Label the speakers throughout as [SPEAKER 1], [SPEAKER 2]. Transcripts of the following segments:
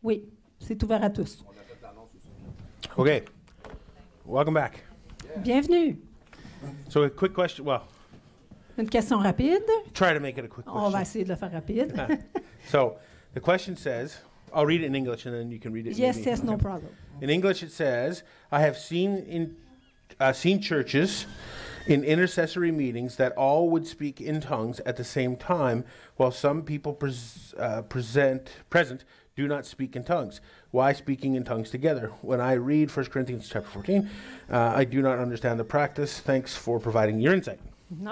[SPEAKER 1] Oui, c'est ouvert à tous.
[SPEAKER 2] Okay, welcome back.
[SPEAKER 1] Bienvenue.
[SPEAKER 2] So a quick question, well,
[SPEAKER 1] Une question rapide.
[SPEAKER 2] try to make it a quick
[SPEAKER 1] On va
[SPEAKER 2] question.
[SPEAKER 1] essayer de le faire rapide.
[SPEAKER 2] So the question says, I'll read it in English and then you can read it in
[SPEAKER 1] Yes,
[SPEAKER 2] maybe-
[SPEAKER 1] yes, no problem.
[SPEAKER 2] In English it says, I have seen churches in intercessory meetings that all would speak in tongues at the same time, while some people present do not speak in tongues. Why speaking in tongues together? When I read 1 Corinthians chapter 14, I do not understand the practice. Thanks for providing your insight.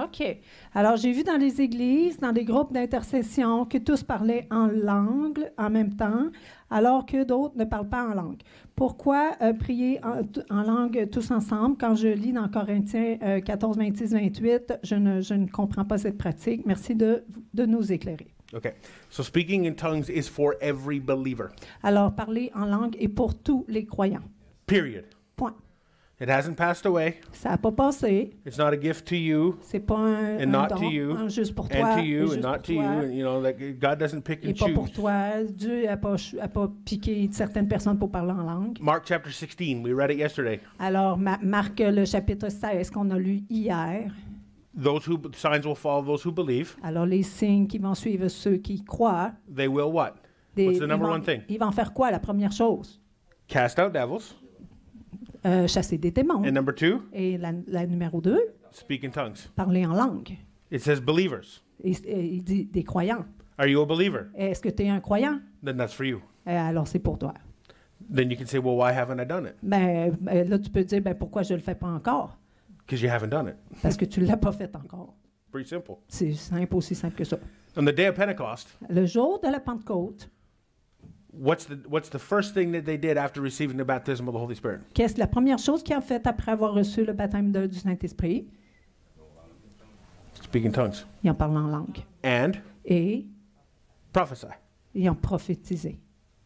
[SPEAKER 1] OK. Alors, j'ai vu dans les églises, dans des groupes d'intercession, que tous parlaient en langue en même temps, alors que d'autres ne parlent pas en langue. Pourquoi prier en langue tous ensemble? Quand je lis dans Corinthiens 14, 26, 28, je ne comprends pas cette pratique. Merci de nous éclairer.
[SPEAKER 2] Okay, so speaking in tongues is for every believer.
[SPEAKER 1] Alors, parler en langue est pour tous les croyants.
[SPEAKER 2] Period.
[SPEAKER 1] Point.
[SPEAKER 2] It hasn't passed away.
[SPEAKER 1] Ça n'a pas passé.
[SPEAKER 2] It's not a gift to you
[SPEAKER 1] C'est pas un
[SPEAKER 2] and not
[SPEAKER 1] don,
[SPEAKER 2] to you
[SPEAKER 1] juste pour toi,
[SPEAKER 2] and to
[SPEAKER 1] et
[SPEAKER 2] you and
[SPEAKER 1] juste
[SPEAKER 2] not
[SPEAKER 1] pour
[SPEAKER 2] to you.
[SPEAKER 1] toi,
[SPEAKER 2] And, you know, like God doesn't pick
[SPEAKER 1] et
[SPEAKER 2] and
[SPEAKER 1] pas pour
[SPEAKER 2] choose.
[SPEAKER 1] toi. Dieu n'a pas piqué certaines personnes pour parler en langue.
[SPEAKER 2] Mark chapter 16, we read it yesterday.
[SPEAKER 1] Alors, Marc, le chapitre 16 qu'on a lu hier.
[SPEAKER 2] Signs will follow those who believe.
[SPEAKER 1] Alors, les signes qui vont suivre ceux qui croient.
[SPEAKER 2] They will what? What's the number one thing?
[SPEAKER 1] Ils vont faire quoi, la première chose?
[SPEAKER 2] Cast out devils.
[SPEAKER 1] Chasser des démons.
[SPEAKER 2] And number two,
[SPEAKER 1] Et la numéro 2,
[SPEAKER 2] speak in tongues.
[SPEAKER 1] parler en langue.
[SPEAKER 2] It says believers.
[SPEAKER 1] Et il dit des croyants.
[SPEAKER 2] Are you a believer?
[SPEAKER 1] Est-ce que tu es un croyant?
[SPEAKER 2] Then that's for you.
[SPEAKER 1] Alors, c'est pour toi.
[SPEAKER 2] Then you can say, well, why haven't I done it?
[SPEAKER 1] Là, tu peux dire, pourquoi je ne le fais pas encore?
[SPEAKER 2] Because you haven't done it.
[SPEAKER 1] Parce que tu ne l'as pas fait encore.
[SPEAKER 2] Pretty simple.
[SPEAKER 1] C'est simple, aussi simple que ça.
[SPEAKER 2] On the day of Pentecost,
[SPEAKER 1] Le jour de la Pentecôte,
[SPEAKER 2] what's the first thing that they did after receiving the baptism of the Holy Spirit?
[SPEAKER 1] qu'est-ce la première chose qu'ils ont faite après avoir reçu le baptême du Saint-Esprit?
[SPEAKER 2] Speak in tongues.
[SPEAKER 1] Ils ont parlé en langue.
[SPEAKER 2] And
[SPEAKER 1] Et
[SPEAKER 2] prophesy.
[SPEAKER 1] ils ont prophétisé.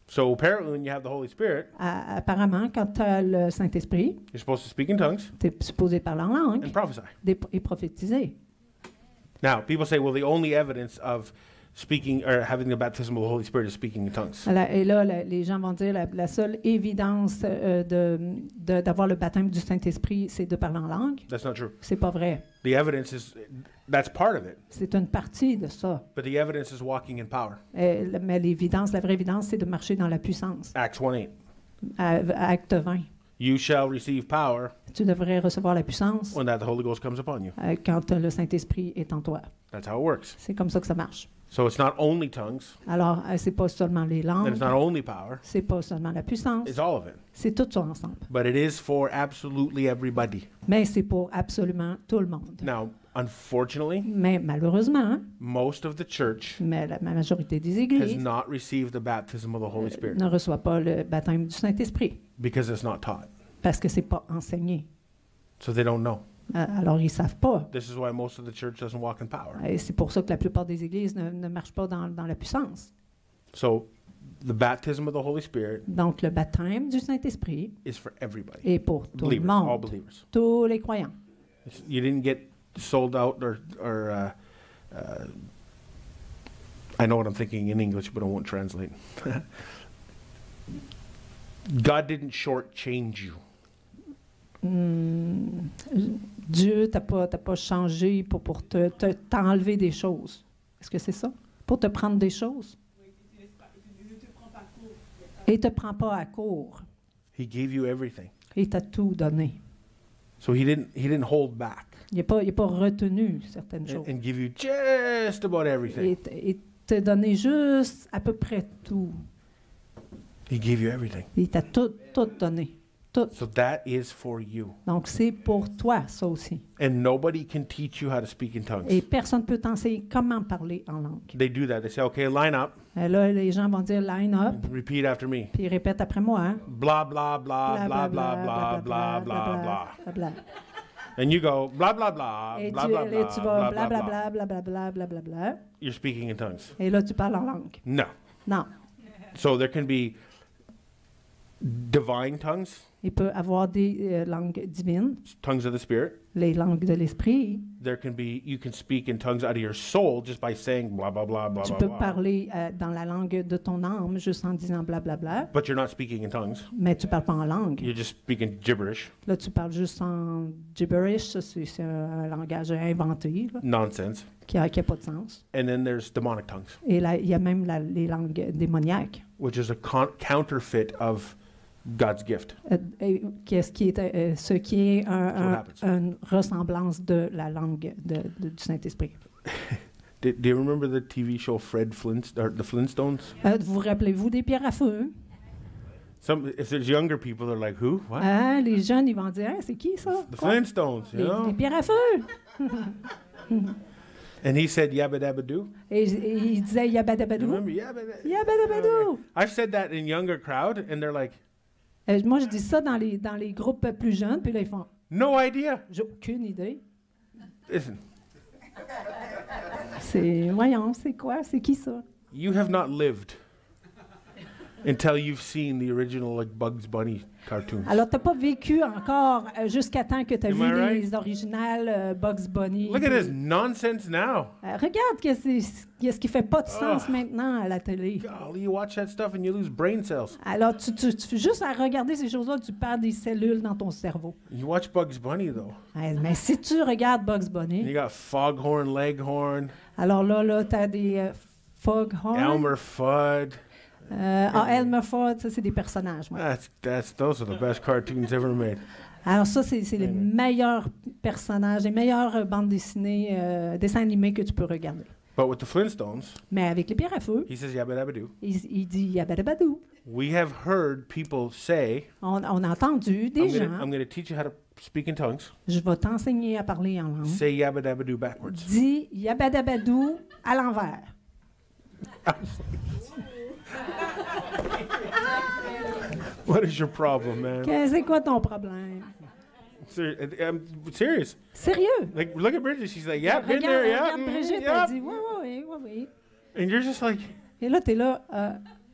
[SPEAKER 2] So apparently when you have the Holy Spirit,
[SPEAKER 1] Apparemment, quand tu as le Saint-Esprit,
[SPEAKER 2] you're supposed to speak in tongues
[SPEAKER 1] tu es supposé parler en langue
[SPEAKER 2] and prophesy.
[SPEAKER 1] et prophétiser.
[SPEAKER 2] Now, people say, well, the only evidence of speaking or having the baptism of the Holy Spirit is speaking in tongues.
[SPEAKER 1] Et là, les gens vont dire la seule évidence d'avoir le baptême du Saint-Esprit, c'est de parler en langue.
[SPEAKER 2] That's not true.
[SPEAKER 1] C'est pas vrai.
[SPEAKER 2] The evidence is, that's part of it.
[SPEAKER 1] C'est une partie de ça.
[SPEAKER 2] But the evidence is walking in power.
[SPEAKER 1] Mais l'évidence, la vraie évidence, c'est de marcher dans la puissance.
[SPEAKER 2] Acts 1:8.
[SPEAKER 1] Acte 20.
[SPEAKER 2] You shall receive power
[SPEAKER 1] Tu devrais recevoir la puissance
[SPEAKER 2] when that the Holy Ghost comes upon you.
[SPEAKER 1] quand le Saint-Esprit est en toi.
[SPEAKER 2] That's how it works.
[SPEAKER 1] C'est comme ça que ça marche.
[SPEAKER 2] So it's not only tongues,
[SPEAKER 1] Alors, c'est pas seulement les
[SPEAKER 2] and
[SPEAKER 1] langues,
[SPEAKER 2] it's not only power,
[SPEAKER 1] c'est pas seulement la puissance,
[SPEAKER 2] it's all of it.
[SPEAKER 1] c'est tout ça ensemble.
[SPEAKER 2] But it is for absolutely everybody.
[SPEAKER 1] Mais c'est pour absolument tout le monde.
[SPEAKER 2] Now, unfortunately,
[SPEAKER 1] Mais malheureusement,
[SPEAKER 2] most of the church
[SPEAKER 1] la majorité des
[SPEAKER 2] has
[SPEAKER 1] églises
[SPEAKER 2] not received the baptism of the Holy Spirit
[SPEAKER 1] ne reçoit pas le baptême du Saint-Esprit
[SPEAKER 2] because it's not taught.
[SPEAKER 1] parce que c'est pas enseigné.
[SPEAKER 2] So they don't know.
[SPEAKER 1] Alors, ils savent pas.
[SPEAKER 2] This is why most of the church doesn't walk in power.
[SPEAKER 1] Et c'est pour ça que la plupart des églises ne marchent pas dans la puissance.
[SPEAKER 2] So the baptism of the Holy Spirit
[SPEAKER 1] Donc, le baptême du Saint-Esprit
[SPEAKER 2] is for everybody.
[SPEAKER 1] est pour tout le
[SPEAKER 2] Believers, all
[SPEAKER 1] monde,
[SPEAKER 2] believers.
[SPEAKER 1] tous les croyants.
[SPEAKER 2] You didn't get sold out I know what I'm thinking in English, but I won't translate. God didn't shortchange you.
[SPEAKER 1] Dieu t'a pas changé pour t'enlever des choses. Est-ce que c'est ça? Pour te prendre des choses? Et te prend pas à court.
[SPEAKER 2] He gave you everything.
[SPEAKER 1] Il t'a tout donné.
[SPEAKER 2] So he didn't hold back
[SPEAKER 1] Il n'a pas retenu certaines choses.
[SPEAKER 2] and give you just about everything.
[SPEAKER 1] Il t'a donné juste à peu près tout.
[SPEAKER 2] He gave you everything.
[SPEAKER 1] Il t'a tout donné. Tout.
[SPEAKER 2] So that is for you.
[SPEAKER 1] Donc, c'est pour toi, ça aussi.
[SPEAKER 2] And nobody can teach you how to speak in
[SPEAKER 1] Et
[SPEAKER 2] tongues.
[SPEAKER 1] personne ne peut t'enseigner comment parler en langue.
[SPEAKER 2] They do that. They say, okay, line up,
[SPEAKER 1] Et là, les gens vont dire « line up »,
[SPEAKER 2] repeat after me.
[SPEAKER 1] puis ils répètent après moi. Hein?
[SPEAKER 2] Blah, blah, blah, blah, blah, blah, blah, blah, blah.
[SPEAKER 1] bla.
[SPEAKER 2] And you go, blah, blah, blah,
[SPEAKER 1] Et
[SPEAKER 2] blah,
[SPEAKER 1] tu,
[SPEAKER 2] blah,
[SPEAKER 1] et
[SPEAKER 2] blah,
[SPEAKER 1] tu
[SPEAKER 2] blah,
[SPEAKER 1] vas
[SPEAKER 2] blah, blah.
[SPEAKER 1] blablabla, blablabla.
[SPEAKER 2] You're speaking in tongues.
[SPEAKER 1] Et là, tu parles en langue.
[SPEAKER 2] No.
[SPEAKER 1] Non.
[SPEAKER 2] So there can be divine tongues,
[SPEAKER 1] Il peut avoir des langues divines,
[SPEAKER 2] tongues of the Spirit.
[SPEAKER 1] les langues de l'esprit.
[SPEAKER 2] You can speak in tongues out of your soul just by saying blah, blah, blah, blah,
[SPEAKER 1] Tu
[SPEAKER 2] blah,
[SPEAKER 1] peux
[SPEAKER 2] blah.
[SPEAKER 1] parler dans la langue de ton âme juste en disant blablabla,
[SPEAKER 2] But you're not speaking in tongues.
[SPEAKER 1] mais tu parles pas en langue.
[SPEAKER 2] You're just speaking gibberish,
[SPEAKER 1] Là, tu parles juste en gibberish, ça, c'est un langage inventé là,
[SPEAKER 2] nonsense.
[SPEAKER 1] qui a pas de sens.
[SPEAKER 2] And then there's demonic tongues,
[SPEAKER 1] Et là, il y a même les langues démoniaques,
[SPEAKER 2] which is a counterfeit of God's gift.
[SPEAKER 1] ce qui est
[SPEAKER 2] what happens.
[SPEAKER 1] une ressemblance de la langue du Saint-Esprit.
[SPEAKER 2] Do you remember the TV show the Flintstones?
[SPEAKER 1] Vous rappelez-vous des pierres à feu?
[SPEAKER 2] If there's younger people, they're like, who? What?
[SPEAKER 1] Ah, les jeunes, ils vont dire, Hein, c'est qui ça?
[SPEAKER 2] The
[SPEAKER 1] Quoi?
[SPEAKER 2] Flintstones, you
[SPEAKER 1] Les
[SPEAKER 2] know?
[SPEAKER 1] pierres à feu!
[SPEAKER 2] And he said, yabba dabba doo.
[SPEAKER 1] Et il disait Yabadabadou.
[SPEAKER 2] Remember? Yabba dabba.
[SPEAKER 1] Yabadabadou.
[SPEAKER 2] I've said that in younger crowd, and they're like,
[SPEAKER 1] Moi, je dis ça dans les groupes plus jeunes, puis là, ils font
[SPEAKER 2] no idea.
[SPEAKER 1] j'ai aucune idée.
[SPEAKER 2] Listen,
[SPEAKER 1] Voyons, c'est quoi? C'est qui ça?
[SPEAKER 2] you have not lived until you've seen the original like Bugs Bunny cartoons.
[SPEAKER 1] Alors, tu n'as pas vécu encore jusqu'à temps que tu as
[SPEAKER 2] Am
[SPEAKER 1] vu
[SPEAKER 2] I right?
[SPEAKER 1] les originales Bugs Bunny.
[SPEAKER 2] Look at this nonsense now.
[SPEAKER 1] Regarde qu'est-ce qui fait pas de sens
[SPEAKER 2] Oh.
[SPEAKER 1] maintenant à la télé.
[SPEAKER 2] Golly, you watch that stuff and you lose brain cells.
[SPEAKER 1] Alors, juste à regarder ces choses-là, tu perds des cellules dans ton cerveau.
[SPEAKER 2] You watch Bugs Bunny though.
[SPEAKER 1] Mais si tu regardes Bugs
[SPEAKER 2] And
[SPEAKER 1] Bunny,
[SPEAKER 2] you got Foghorn Leghorn,
[SPEAKER 1] alors là, tu as des Foghorn.
[SPEAKER 2] Elmer Fudd.
[SPEAKER 1] Elmer Fudd, ça, c'est des personnages. Ouais.
[SPEAKER 2] Those are the best cartoons ever made.
[SPEAKER 1] Alors ça, c'est les meilleurs personnages, les meilleures bandes dessinées, dessins animés que tu peux regarder.
[SPEAKER 2] But with the Flintstones,
[SPEAKER 1] Mais avec les pierres à feu,
[SPEAKER 2] he says yabba dabba doo.
[SPEAKER 1] il dit Yabadabadou.
[SPEAKER 2] We have heard people say,
[SPEAKER 1] On a entendu des gens,
[SPEAKER 2] I'm going to teach you how to speak in tongues.
[SPEAKER 1] je vais t'enseigner à parler en langue.
[SPEAKER 2] Say yabba dabba doo backwards.
[SPEAKER 1] Dis Yabadabadou à l'envers.
[SPEAKER 2] What is your problem, man?
[SPEAKER 1] C'est quoi ton problème?
[SPEAKER 2] I'm serious.
[SPEAKER 1] Sérieux?
[SPEAKER 2] Like, look at Bridget. She's like, yeah, been there, yeah.
[SPEAKER 1] Regarde Brigitte, elle dit
[SPEAKER 2] yeah.
[SPEAKER 1] oui.
[SPEAKER 2] And you're just like,
[SPEAKER 1] Et là, t'es là,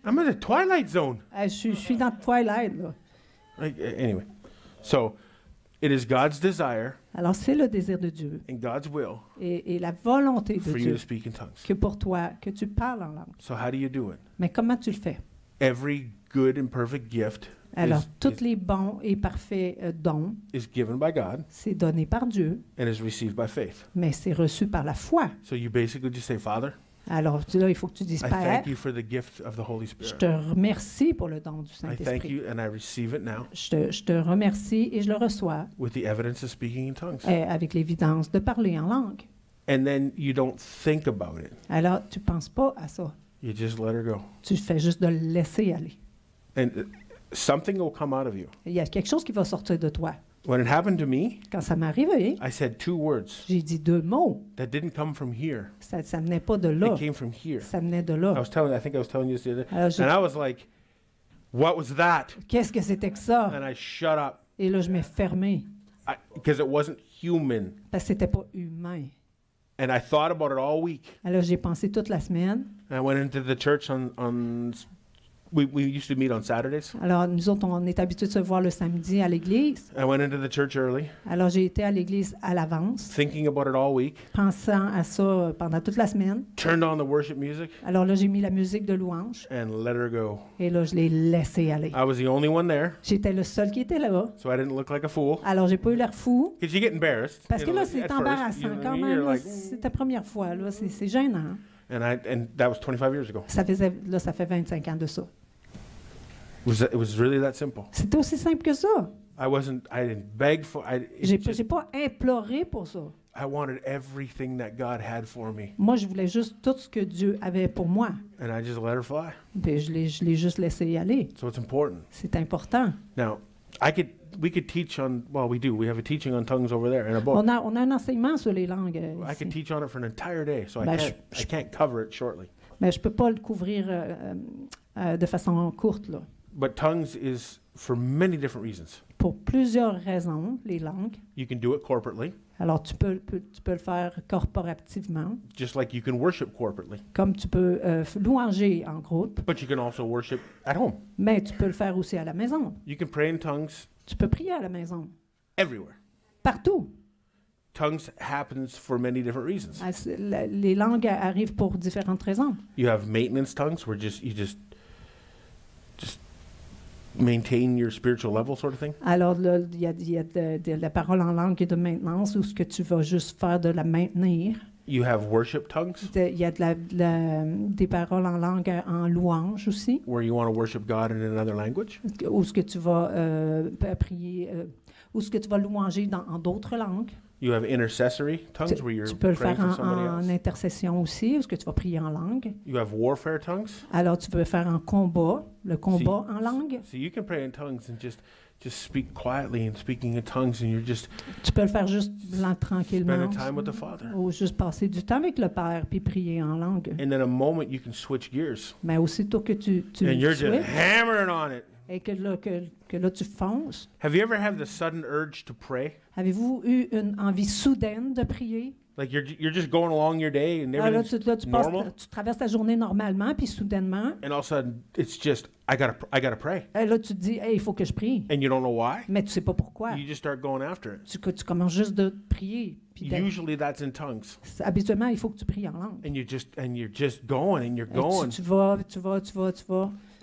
[SPEAKER 2] I'm in the Twilight Zone.
[SPEAKER 1] je suis dans Twilight, là.
[SPEAKER 2] Like, anyway, so it is God's desire
[SPEAKER 1] Alors, c'est le désir de Dieu
[SPEAKER 2] and God's will
[SPEAKER 1] et la volonté de
[SPEAKER 2] for you
[SPEAKER 1] Dieu
[SPEAKER 2] to speak in tongues.
[SPEAKER 1] que pour toi, que tu parles en langue.
[SPEAKER 2] So how do you do it?
[SPEAKER 1] Mais comment tu le fais?
[SPEAKER 2] Every good and perfect gift
[SPEAKER 1] Alors,
[SPEAKER 2] is,
[SPEAKER 1] tous les bons et parfaits dons,
[SPEAKER 2] is given by God
[SPEAKER 1] c'est donné par Dieu,
[SPEAKER 2] and is received by faith.
[SPEAKER 1] mais c'est reçu par la foi.
[SPEAKER 2] So you basically just say, Father,
[SPEAKER 1] Alors, là, il faut que tu dises,
[SPEAKER 2] I
[SPEAKER 1] Père,
[SPEAKER 2] thank you for the gift of the Holy
[SPEAKER 1] je
[SPEAKER 2] Spirit.
[SPEAKER 1] te remercie pour le don du
[SPEAKER 2] I thank
[SPEAKER 1] Saint-Esprit.
[SPEAKER 2] you and I receive it now
[SPEAKER 1] Je te remercie et je le reçois
[SPEAKER 2] with the evidence of speaking in tongues.
[SPEAKER 1] avec l'évidence de parler en langue.
[SPEAKER 2] And then you don't think about it.
[SPEAKER 1] Alors, tu ne penses pas à ça.
[SPEAKER 2] You just let her go.
[SPEAKER 1] Tu fais juste de le laisser aller.
[SPEAKER 2] And something will come out of you.
[SPEAKER 1] Il y a quelque chose qui va sortir de toi.
[SPEAKER 2] When it happened to me,
[SPEAKER 1] Quand ça m'est arrivé,
[SPEAKER 2] I said 2 words
[SPEAKER 1] j'ai dit 2 mots.
[SPEAKER 2] that didn't come from here.
[SPEAKER 1] Ça ne venait pas de là.
[SPEAKER 2] It came from here.
[SPEAKER 1] Ça venait de là.
[SPEAKER 2] I think I was telling you this the other day.
[SPEAKER 1] Alors, j'ai
[SPEAKER 2] And I was like, what was that?
[SPEAKER 1] qu'est-ce que c'était que ça?
[SPEAKER 2] And I shut up
[SPEAKER 1] Et là, je m'ai fermé
[SPEAKER 2] because it wasn't human.
[SPEAKER 1] parce que c'était pas humain.
[SPEAKER 2] And I thought about it all week.
[SPEAKER 1] Alors, j'ai pensé toute la semaine.
[SPEAKER 2] And I went into the church we used to meet on Saturdays.
[SPEAKER 1] Alors, nous autres, on est habitués de se voir le samedi à l'église.
[SPEAKER 2] I went into the church early,
[SPEAKER 1] Alors, j'ai été à l'église à l'avance,
[SPEAKER 2] thinking about it all week,
[SPEAKER 1] pensant à ça pendant toute la semaine.
[SPEAKER 2] turned on the worship music,
[SPEAKER 1] Alors là, j'ai mis la musique de louange
[SPEAKER 2] and let her go.
[SPEAKER 1] et là, je l'ai laissé aller.
[SPEAKER 2] I was the only one there,
[SPEAKER 1] J'étais le seul qui était là.
[SPEAKER 2] so I didn't look like a fool.
[SPEAKER 1] Alors, j'ai pas eu l'air fou.
[SPEAKER 2] Because you get embarrassed.
[SPEAKER 1] Parce que
[SPEAKER 2] you know,
[SPEAKER 1] là,
[SPEAKER 2] at
[SPEAKER 1] c'est
[SPEAKER 2] first,
[SPEAKER 1] embarrassant
[SPEAKER 2] you know what I
[SPEAKER 1] quand
[SPEAKER 2] mean?
[SPEAKER 1] même.
[SPEAKER 2] You're
[SPEAKER 1] Là,
[SPEAKER 2] like,
[SPEAKER 1] c'est ta première fois. Là, c'est gênant.
[SPEAKER 2] and that was 25 years ago.
[SPEAKER 1] Ça fait 25 ans de ça.
[SPEAKER 2] It was really that simple.
[SPEAKER 1] C'était aussi simple que ça.
[SPEAKER 2] I didn't beg for.
[SPEAKER 1] J'ai pas imploré pour ça.
[SPEAKER 2] I wanted everything that God had for me,
[SPEAKER 1] Moi, je voulais juste tout ce que Dieu avait pour moi.
[SPEAKER 2] and I just let her fly.
[SPEAKER 1] Puis je l'ai juste laissé y aller.
[SPEAKER 2] So it's important.
[SPEAKER 1] C'est important.
[SPEAKER 2] Now, we could teach on. Well, we do. We have a teaching on tongues over there in a book.
[SPEAKER 1] On a un enseignement sur les langues
[SPEAKER 2] I could
[SPEAKER 1] ici.
[SPEAKER 2] teach on it for an entire day, so
[SPEAKER 1] Ben,
[SPEAKER 2] I can't cover it shortly.
[SPEAKER 1] Mais je ne peux pas le couvrir de façon courte. Là.
[SPEAKER 2] But tongues is for many different reasons.
[SPEAKER 1] Pour plusieurs raisons, les langues.
[SPEAKER 2] You can do it corporately.
[SPEAKER 1] Alors, tu peux le faire corporativement,
[SPEAKER 2] just like you can worship corporately.
[SPEAKER 1] comme tu peux louanger en groupe,
[SPEAKER 2] But you can also worship at home.
[SPEAKER 1] mais tu peux le faire aussi à la maison.
[SPEAKER 2] You can pray in tongues
[SPEAKER 1] Tu peux prier à la maison,
[SPEAKER 2] everywhere.
[SPEAKER 1] partout.
[SPEAKER 2] Tongues happens for many different reasons.
[SPEAKER 1] Les langues arrivent pour différentes raisons.
[SPEAKER 2] You have maintenance tongues where you just maintain your spiritual level sort of thing.
[SPEAKER 1] Alors, il y a de la parole en langue et de maintenance où ce que tu vas juste faire de la maintenir.
[SPEAKER 2] You have worship tongues
[SPEAKER 1] Il y a des paroles en langue en louange aussi,
[SPEAKER 2] where you want to worship God in another language.
[SPEAKER 1] où ce que tu vas prier, où ce que tu vas louanger en d'autres langues.
[SPEAKER 2] You have intercessory tongues where you're
[SPEAKER 1] Tu peux le
[SPEAKER 2] praying
[SPEAKER 1] faire
[SPEAKER 2] for somebody
[SPEAKER 1] en
[SPEAKER 2] else.
[SPEAKER 1] intercession aussi, où ce que tu vas prier en langue.
[SPEAKER 2] You have warfare tongues.
[SPEAKER 1] Alors, tu peux le faire en combat, le combat en langue.
[SPEAKER 2] So you can pray in tongues and just speak quietly and speaking in tongues, and you're just
[SPEAKER 1] Tu peux le faire juste tranquillement.
[SPEAKER 2] spending time with the Father.
[SPEAKER 1] Ou juste passer du temps avec le Père puis prier en langue.
[SPEAKER 2] And then a moment you can switch gears,
[SPEAKER 1] Mais aussitôt que tu
[SPEAKER 2] and you're just
[SPEAKER 1] switches
[SPEAKER 2] hammering on it.
[SPEAKER 1] et que là tu fonces,
[SPEAKER 2] Have you ever had the sudden urge to pray?
[SPEAKER 1] avez-vous eu une envie soudaine de prier?
[SPEAKER 2] Like you're just going along your day and
[SPEAKER 1] Alors là,
[SPEAKER 2] everything's
[SPEAKER 1] tu
[SPEAKER 2] normal,
[SPEAKER 1] tu traverses ta journée normalement, puis soudainement,
[SPEAKER 2] and all of a sudden it's just I gotta pray,
[SPEAKER 1] là tu te dis, hey, il faut que je prie.
[SPEAKER 2] and you don't know why.
[SPEAKER 1] Mais tu sais pas pourquoi.
[SPEAKER 2] You just start going after it.
[SPEAKER 1] Tu commences juste de prier. Puis
[SPEAKER 2] Usually that's in tongues,
[SPEAKER 1] habituellement, il faut que tu pries en langue.
[SPEAKER 2] and you're just going and you're
[SPEAKER 1] Et
[SPEAKER 2] going,
[SPEAKER 1] tu vas,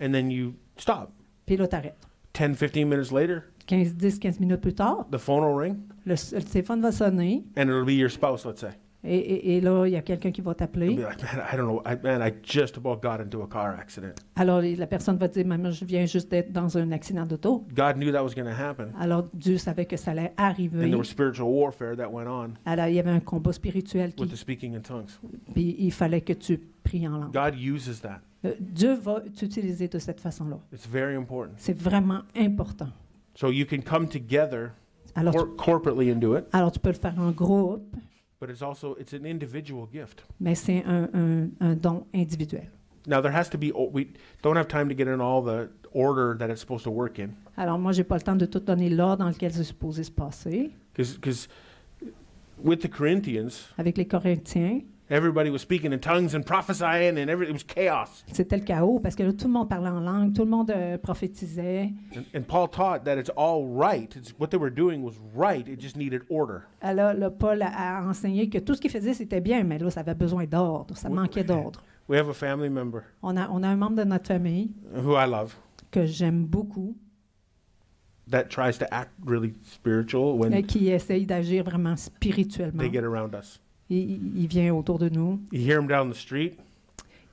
[SPEAKER 2] and then you stop.
[SPEAKER 1] puis là, t'arrêtes.
[SPEAKER 2] 10-15 minutes later,
[SPEAKER 1] 10-15 minutes plus tard,
[SPEAKER 2] the phone will ring,
[SPEAKER 1] le téléphone va sonner,
[SPEAKER 2] and it'll be your spouse, let's say.
[SPEAKER 1] et là, il y a quelqu'un qui va
[SPEAKER 2] You'll
[SPEAKER 1] t'appeler.
[SPEAKER 2] be like, man, I don't know, I just about got into a car accident.
[SPEAKER 1] Alors, la personne va dire, maman, je viens juste d'être dans un accident d'auto.
[SPEAKER 2] God knew that was going to happen,
[SPEAKER 1] Alors, Dieu savait que ça allait
[SPEAKER 2] and
[SPEAKER 1] arriver.
[SPEAKER 2] there was spiritual warfare that went on
[SPEAKER 1] Alors, il y avait un combat spirituel
[SPEAKER 2] with the speaking in tongues.
[SPEAKER 1] puis il fallait que tu pries en langue.
[SPEAKER 2] God uses that.
[SPEAKER 1] Dieu va t'utiliser de cette façon-là.
[SPEAKER 2] It's very important.
[SPEAKER 1] C'est vraiment important.
[SPEAKER 2] So you can come together
[SPEAKER 1] Alors,
[SPEAKER 2] corporately and do it,
[SPEAKER 1] tu peux le faire en groupe,
[SPEAKER 2] but it's an individual gift.
[SPEAKER 1] mais c'est un don individuel.
[SPEAKER 2] Now there has to be, we don't have time to get in all the order that it's supposed to work in,
[SPEAKER 1] Alors, moi, j'ai pas le temps de tout donner l'ordre dans lequel c'est supposé se passer.
[SPEAKER 2] because with the Corinthians,
[SPEAKER 1] Avec les Corinthiens,
[SPEAKER 2] everybody was speaking in tongues and prophesying, and it was chaos.
[SPEAKER 1] c'était le chaos parce que là, tout le monde parlait en langue, tout le monde prophétisait.
[SPEAKER 2] And Paul taught that it's all right. What they were doing was right. It just needed order.
[SPEAKER 1] Alors, là, Paul a enseigné que tout ce qu'il faisait, c'était bien, mais là, ça avait besoin d'ordre. Ça manquait d'ordre.
[SPEAKER 2] We have a family member
[SPEAKER 1] On a un membre de notre famille
[SPEAKER 2] who I love
[SPEAKER 1] que j'aime beaucoup,
[SPEAKER 2] that tries to act really spiritual when
[SPEAKER 1] qui essaye d'agir vraiment spirituellement.
[SPEAKER 2] they get around us.
[SPEAKER 1] Il vient autour de nous,
[SPEAKER 2] You hear him down the street,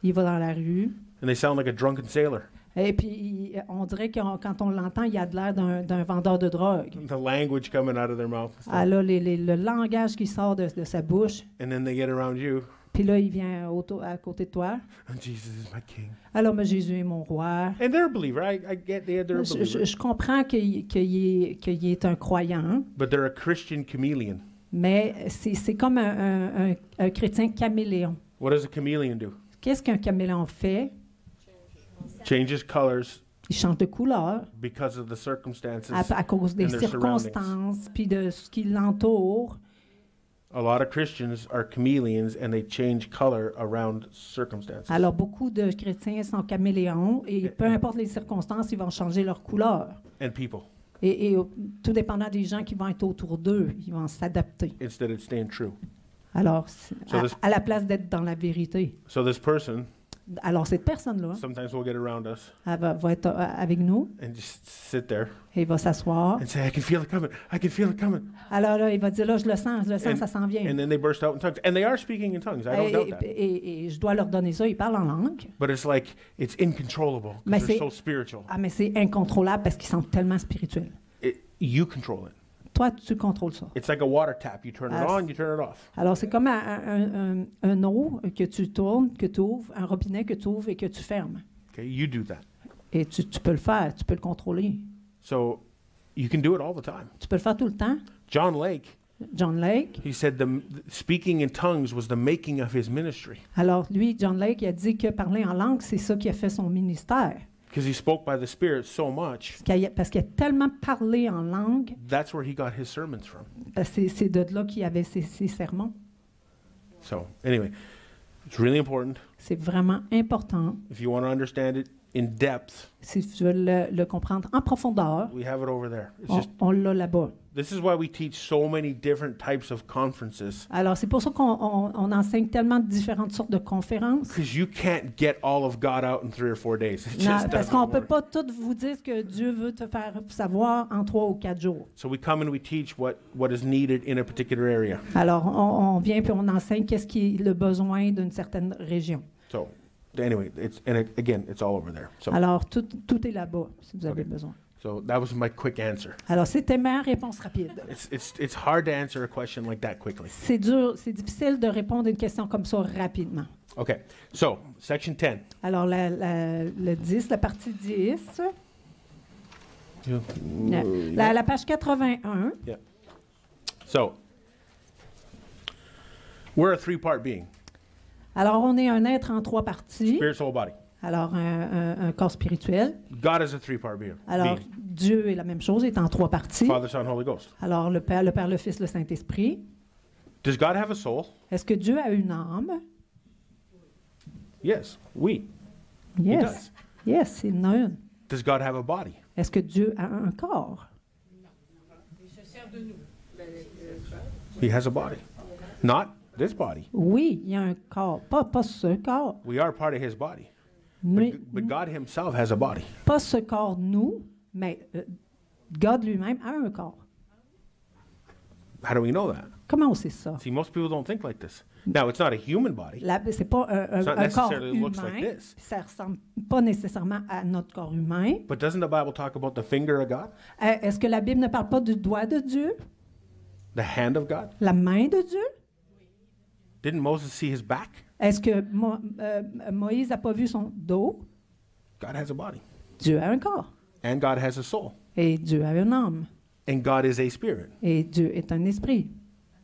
[SPEAKER 1] il va dans la rue,
[SPEAKER 2] and they sound like a drunken sailor.
[SPEAKER 1] et puis on dirait que quand on l'entend, il a de l'air d'un vendeur de drogue.
[SPEAKER 2] The language coming out of their mouth. and stuff.
[SPEAKER 1] Ah là, le langage qui sort de sa bouche,
[SPEAKER 2] And then they get around you,
[SPEAKER 1] puis là, il vient à côté de toi.
[SPEAKER 2] and Jesus is my king.
[SPEAKER 1] Alors, moi, Jésus est mon roi.
[SPEAKER 2] And they're a believer. I get they're a believer.
[SPEAKER 1] Je comprends qu'il est un croyant,
[SPEAKER 2] But they're a Christian chameleon.
[SPEAKER 1] mais c'est comme un chrétien caméléon.
[SPEAKER 2] What does a chameleon do?
[SPEAKER 1] Qu'est-ce qu'un caméléon fait?
[SPEAKER 2] Changes colors
[SPEAKER 1] Il change de couleur
[SPEAKER 2] because of the circumstances.
[SPEAKER 1] à cause des
[SPEAKER 2] and their surroundings.
[SPEAKER 1] circonstances puis de ce qui l'entoure.
[SPEAKER 2] A lot of Christians are chameleons and they change color around circumstances.
[SPEAKER 1] Alors, beaucoup de chrétiens sont caméléons et peu importe les circonstances, ils vont changer leur couleur.
[SPEAKER 2] And people,
[SPEAKER 1] Et tout dépendant des gens qui vont être autour d'eux, ils vont s'adapter.
[SPEAKER 2] instead of staying true.
[SPEAKER 1] Alors,
[SPEAKER 2] So this-
[SPEAKER 1] à la place d'être dans la vérité.
[SPEAKER 2] So this person
[SPEAKER 1] Alors, cette personne-là,
[SPEAKER 2] sometimes will get around us
[SPEAKER 1] elle va être avec nous
[SPEAKER 2] and just sit there
[SPEAKER 1] et il va s'asseoir.
[SPEAKER 2] and say, I can feel it coming. I can feel it coming.
[SPEAKER 1] Alors là, il va dire, là, je le sens,
[SPEAKER 2] And-
[SPEAKER 1] ça s'en vient.
[SPEAKER 2] And then they burst out in tongues. And they are speaking in tongues. I don't doubt that.
[SPEAKER 1] Et je dois leur donner ça, ils parlent en langue.
[SPEAKER 2] But it's like, it's incontrollable
[SPEAKER 1] Mais
[SPEAKER 2] because they're
[SPEAKER 1] c'est-
[SPEAKER 2] so spiritual.
[SPEAKER 1] Ah, mais c'est incontrôlable parce qu'ils sont tellement spirituels.
[SPEAKER 2] You control it.
[SPEAKER 1] Toi, tu contrôles ça.
[SPEAKER 2] It's like a water tap. You turn it
[SPEAKER 1] Ah,
[SPEAKER 2] on, you turn it off.
[SPEAKER 1] Alors, c'est comme un eau que tu tournes, que tu ouvres, un robinet que tu ouvres et que tu fermes.
[SPEAKER 2] Okay, you do that.
[SPEAKER 1] Et tu peux le faire, tu peux le contrôler.
[SPEAKER 2] So you can do it all the time.
[SPEAKER 1] Tu peux le faire tout le temps.
[SPEAKER 2] John Lake,
[SPEAKER 1] John Lake,
[SPEAKER 2] he said speaking in tongues was the making of his ministry.
[SPEAKER 1] alors lui, John Lake, il a dit que parler en langue, c'est ça qui a fait son ministère.
[SPEAKER 2] Because he spoke by the Spirit so much.
[SPEAKER 1] Parce qu'il a tellement parlé en langue,
[SPEAKER 2] That's where he got his sermons from.
[SPEAKER 1] c'est de là qu'il y avait ses sermons.
[SPEAKER 2] So, anyway, it's really important.
[SPEAKER 1] C'est vraiment important.
[SPEAKER 2] If you want to understand it in depth,
[SPEAKER 1] Si tu veux le comprendre en profondeur,
[SPEAKER 2] we have it over there. It's
[SPEAKER 1] on,
[SPEAKER 2] just
[SPEAKER 1] on l'a là-bas.
[SPEAKER 2] this is why we teach so many different types of conferences.
[SPEAKER 1] Alors, c'est pour ça qu'on enseigne tellement de différentes sortes de conférences.
[SPEAKER 2] Because you can't get all of God out in 3 or 4 days. It
[SPEAKER 1] Non,
[SPEAKER 2] just
[SPEAKER 1] parce
[SPEAKER 2] doesn't
[SPEAKER 1] qu'on ne peut
[SPEAKER 2] work.
[SPEAKER 1] pas tout vous dire ce que Dieu veut te faire savoir en 3 ou 4 jours.
[SPEAKER 2] So we come and we teach what is needed in a particular area.
[SPEAKER 1] Alors, on vient puis on enseigne qu'est-ce qui est le besoin d'une certaine région.
[SPEAKER 2] So anyway, again, it's all over there. So,
[SPEAKER 1] Alors, tout est là-bas, si vous avez
[SPEAKER 2] Ok.
[SPEAKER 1] besoin.
[SPEAKER 2] so that was my quick answer.
[SPEAKER 1] Alors, c'était ma réponse rapide.
[SPEAKER 2] It's hard to answer a question like that quickly.
[SPEAKER 1] C'est dur, c'est difficile de répondre à une question comme ça rapidement.
[SPEAKER 2] Okay, so section 10.
[SPEAKER 1] Alors, le 10, la partie 10, la page 81.
[SPEAKER 2] So we're a 3-part being:
[SPEAKER 1] Alors, on est un être en 3 parties.
[SPEAKER 2] spirit, soul, body.
[SPEAKER 1] Alors, un corps spirituel.
[SPEAKER 2] God is a 3-part being.
[SPEAKER 1] Alors, Dieu est la même chose, est en 3 parties.
[SPEAKER 2] Father, Son, Holy Ghost.
[SPEAKER 1] Alors, le Père, le Fils, le Saint-Esprit.
[SPEAKER 2] Does God have a soul?
[SPEAKER 1] Est-ce que Dieu a une âme?
[SPEAKER 2] Yes, we. He
[SPEAKER 1] Yes.
[SPEAKER 2] does.
[SPEAKER 1] Yes, il en a une.
[SPEAKER 2] Does God have a body?
[SPEAKER 1] Est-ce que Dieu a un corps?
[SPEAKER 2] He has a body. Not this body.
[SPEAKER 1] Oui, il y a un corps. Pas ce corps.
[SPEAKER 2] We are part of his body.
[SPEAKER 1] Mais,
[SPEAKER 2] But God himself has a body.
[SPEAKER 1] pas ce corps, nous, mais God lui-même a un corps.
[SPEAKER 2] How do we know that?
[SPEAKER 1] Comment on sait ça?
[SPEAKER 2] See, most people don't think like this. Now, it's not a human body.
[SPEAKER 1] C'est pas
[SPEAKER 2] It's not
[SPEAKER 1] un corps
[SPEAKER 2] necessarily looks like
[SPEAKER 1] humain.
[SPEAKER 2] this.
[SPEAKER 1] Ça ressemble pas nécessairement à notre corps humain.
[SPEAKER 2] But doesn't the Bible talk about the finger of God?
[SPEAKER 1] Est-ce que la Bible ne parle pas du doigt de Dieu?
[SPEAKER 2] The hand of God?
[SPEAKER 1] La main de Dieu?
[SPEAKER 2] Didn't Moses see his back?
[SPEAKER 1] Est-ce que Moïse n'a pas vu son dos?
[SPEAKER 2] God has a body.
[SPEAKER 1] Dieu a un corps.
[SPEAKER 2] And God has a soul.
[SPEAKER 1] Et Dieu a une âme.
[SPEAKER 2] And God is a spirit.
[SPEAKER 1] Et Dieu est un esprit.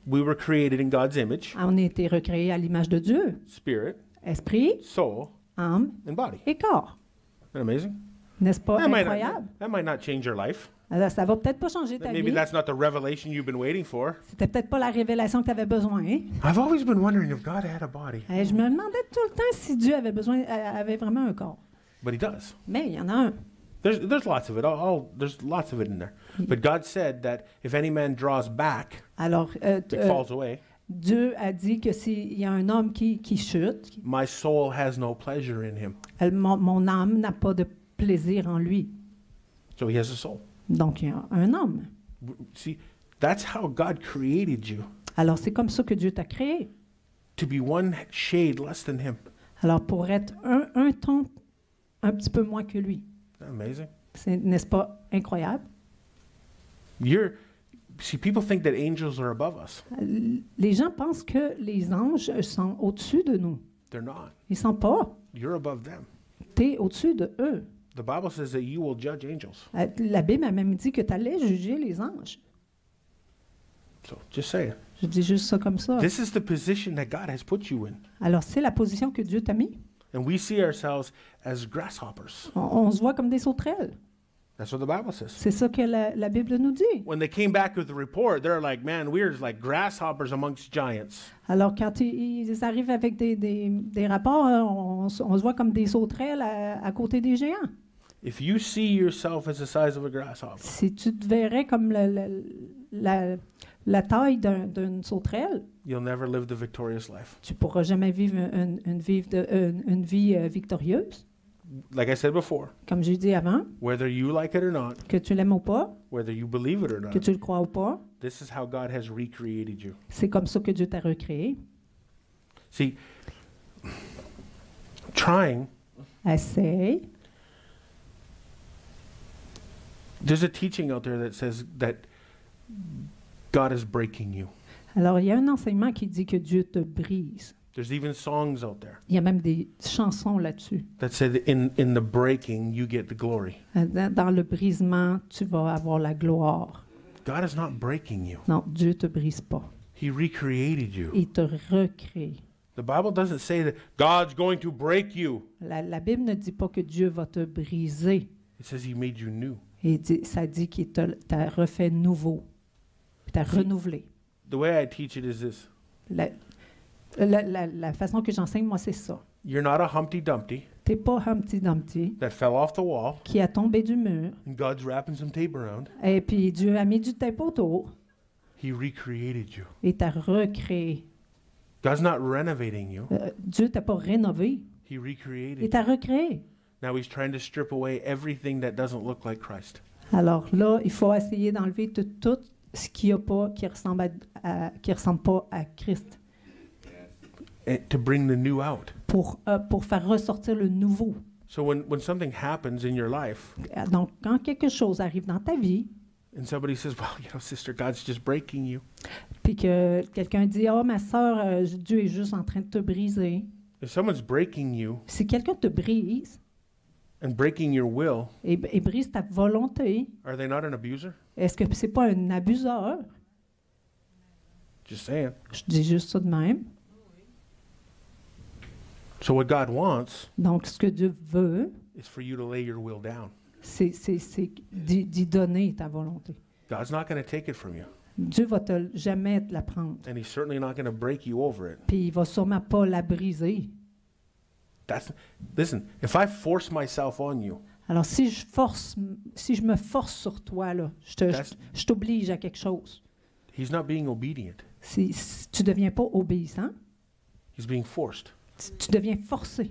[SPEAKER 2] We were created in God's image,
[SPEAKER 1] On a été recréés à l'image de Dieu.
[SPEAKER 2] spirit,
[SPEAKER 1] Esprit,
[SPEAKER 2] soul,
[SPEAKER 1] âme
[SPEAKER 2] and body.
[SPEAKER 1] et corps.
[SPEAKER 2] Isn't that amazing?
[SPEAKER 1] N'est-ce pas incroyable?
[SPEAKER 2] That might not change your life.
[SPEAKER 1] Alors, ça va peut-être pas changer ta
[SPEAKER 2] Maybe
[SPEAKER 1] vie.
[SPEAKER 2] that's not the revelation you've been waiting for.
[SPEAKER 1] C'était peut-être pas la révélation que tu avais besoin. Hein?
[SPEAKER 2] I've always been wondering if God had a body.
[SPEAKER 1] Je me demandais tout le temps si Dieu avait vraiment un corps.
[SPEAKER 2] But he does.
[SPEAKER 1] Mais il y en a un.
[SPEAKER 2] There's lots of it. There's lots of it in there. But God said that if any man draws back,
[SPEAKER 1] Alors,
[SPEAKER 2] it falls away.
[SPEAKER 1] Dieu a dit que s'il y a un homme qui chute,
[SPEAKER 2] My soul has no pleasure in him.
[SPEAKER 1] mon âme n'a pas de plaisir en lui.
[SPEAKER 2] So he has a soul.
[SPEAKER 1] Donc, il y a un homme.
[SPEAKER 2] See, that's how God created you,
[SPEAKER 1] Alors, c'est comme ça que Dieu t'a créé.
[SPEAKER 2] to be one shade less than him.
[SPEAKER 1] Alors, pour être un ton un petit peu moins que lui.
[SPEAKER 2] Isn't that amazing?
[SPEAKER 1] N'est-ce pas incroyable?
[SPEAKER 2] See, people think that angels are above us.
[SPEAKER 1] Les gens pensent que les anges sont au-dessus de nous.
[SPEAKER 2] They're not.
[SPEAKER 1] Ils ne sont pas.
[SPEAKER 2] You're above them.
[SPEAKER 1] Tu es au-dessus de eux.
[SPEAKER 2] The Bible says that you will judge angels.
[SPEAKER 1] La Bible a même dit que tu allais juger les anges.
[SPEAKER 2] So just say it.
[SPEAKER 1] Je dis juste ça comme ça.
[SPEAKER 2] This is the position that God has put you in.
[SPEAKER 1] Alors, c'est la position que Dieu t'a mis.
[SPEAKER 2] And we see ourselves as grasshoppers.
[SPEAKER 1] On se voit comme des sauterelles.
[SPEAKER 2] That's what the Bible says.
[SPEAKER 1] C'est ça que la Bible nous dit.
[SPEAKER 2] When they came back with the report, they're like, man, we're like grasshoppers amongst giants.
[SPEAKER 1] Alors, quand ils arrivent avec des rapports, on se voit comme des sauterelles à côté des géants.
[SPEAKER 2] If you see yourself as the size of a grasshopper,
[SPEAKER 1] Si tu te verrais comme la taille d'une sauterelle,
[SPEAKER 2] you'll never live the victorious life.
[SPEAKER 1] tu ne pourras jamais vivre une vie victorieuse.
[SPEAKER 2] Like I said before,
[SPEAKER 1] Comme j'ai dit avant,
[SPEAKER 2] whether you like it or not,
[SPEAKER 1] que tu l'aimes ou pas,
[SPEAKER 2] whether you believe it or
[SPEAKER 1] que
[SPEAKER 2] not,
[SPEAKER 1] tu le crois ou pas,
[SPEAKER 2] this is how God has recreated you.
[SPEAKER 1] c'est comme ça que Dieu t'a recréé.
[SPEAKER 2] See, trying,
[SPEAKER 1] Essaye.
[SPEAKER 2] there's a teaching out there that says that God is breaking you.
[SPEAKER 1] Alors, il y a un enseignement qui dit que Dieu te brise.
[SPEAKER 2] There's even songs out there
[SPEAKER 1] Il y a même des chansons là-dessus.
[SPEAKER 2] that say that in the breaking, you get the glory.
[SPEAKER 1] Dans le brisement, tu vas avoir la gloire.
[SPEAKER 2] God is not breaking you.
[SPEAKER 1] Non, Dieu te brise pas.
[SPEAKER 2] He recreated you.
[SPEAKER 1] Il te recrée.
[SPEAKER 2] The The Bible doesn't say that God's going to break you.
[SPEAKER 1] La Bible ne dit pas que Dieu va te briser.
[SPEAKER 2] It says he made you new.
[SPEAKER 1] Ça dit qu'il t'a refait nouveau, t'a renouvelé.
[SPEAKER 2] The way I teach it is this.
[SPEAKER 1] La façon que j'enseigne, moi, c'est ça.
[SPEAKER 2] You're not a Humpty Dumpty
[SPEAKER 1] T'es pas Humpty Dumpty
[SPEAKER 2] that fell off the wall
[SPEAKER 1] qui a tombé du mur,
[SPEAKER 2] and God's wrapping some tape around.
[SPEAKER 1] et puis Dieu a mis du tape autour
[SPEAKER 2] He recreated you.
[SPEAKER 1] et t'a recréé.
[SPEAKER 2] God's not renovating you.
[SPEAKER 1] Dieu t'a pas rénové,
[SPEAKER 2] He recreated
[SPEAKER 1] il
[SPEAKER 2] you.
[SPEAKER 1] t'a recréé.
[SPEAKER 2] Now he's trying to strip away everything that doesn't look like Christ.
[SPEAKER 1] Alors là, il faut essayer d'enlever tout ce qu'il y a pas qui ressemble pas à Christ
[SPEAKER 2] And to bring the new out.
[SPEAKER 1] pour faire ressortir le nouveau.
[SPEAKER 2] So when something happens in your life
[SPEAKER 1] Donc, quand quelque chose arrive dans ta vie,
[SPEAKER 2] and somebody says, well, sister, God's just breaking you.
[SPEAKER 1] puis que quelqu'un dit, oh, ma sœur, Dieu est juste en train de te briser.
[SPEAKER 2] If someone's breaking you
[SPEAKER 1] Si quelqu'un te brise
[SPEAKER 2] and breaking your will,
[SPEAKER 1] et brise ta volonté,
[SPEAKER 2] are they not an abuser?
[SPEAKER 1] est-ce que c'est pas un abuseur?
[SPEAKER 2] Just saying.
[SPEAKER 1] Je dis juste ça de même.
[SPEAKER 2] So what God wants
[SPEAKER 1] Donc, ce que Dieu veut,
[SPEAKER 2] is for you to lay your will down.
[SPEAKER 1] c'est d'y donner ta volonté.
[SPEAKER 2] God's not going to take it from you.
[SPEAKER 1] Dieu va jamais te la prendre.
[SPEAKER 2] And he's certainly not going to break you over it.
[SPEAKER 1] Puis il va sûrement pas la briser.
[SPEAKER 2] Listen, if I force myself on you,
[SPEAKER 1] Alors, si je me force sur toi, là, je t'oblige à quelque chose.
[SPEAKER 2] he's not being obedient.
[SPEAKER 1] Si tu deviens pas obéissant,
[SPEAKER 2] He's being forced.
[SPEAKER 1] tu deviens forcé.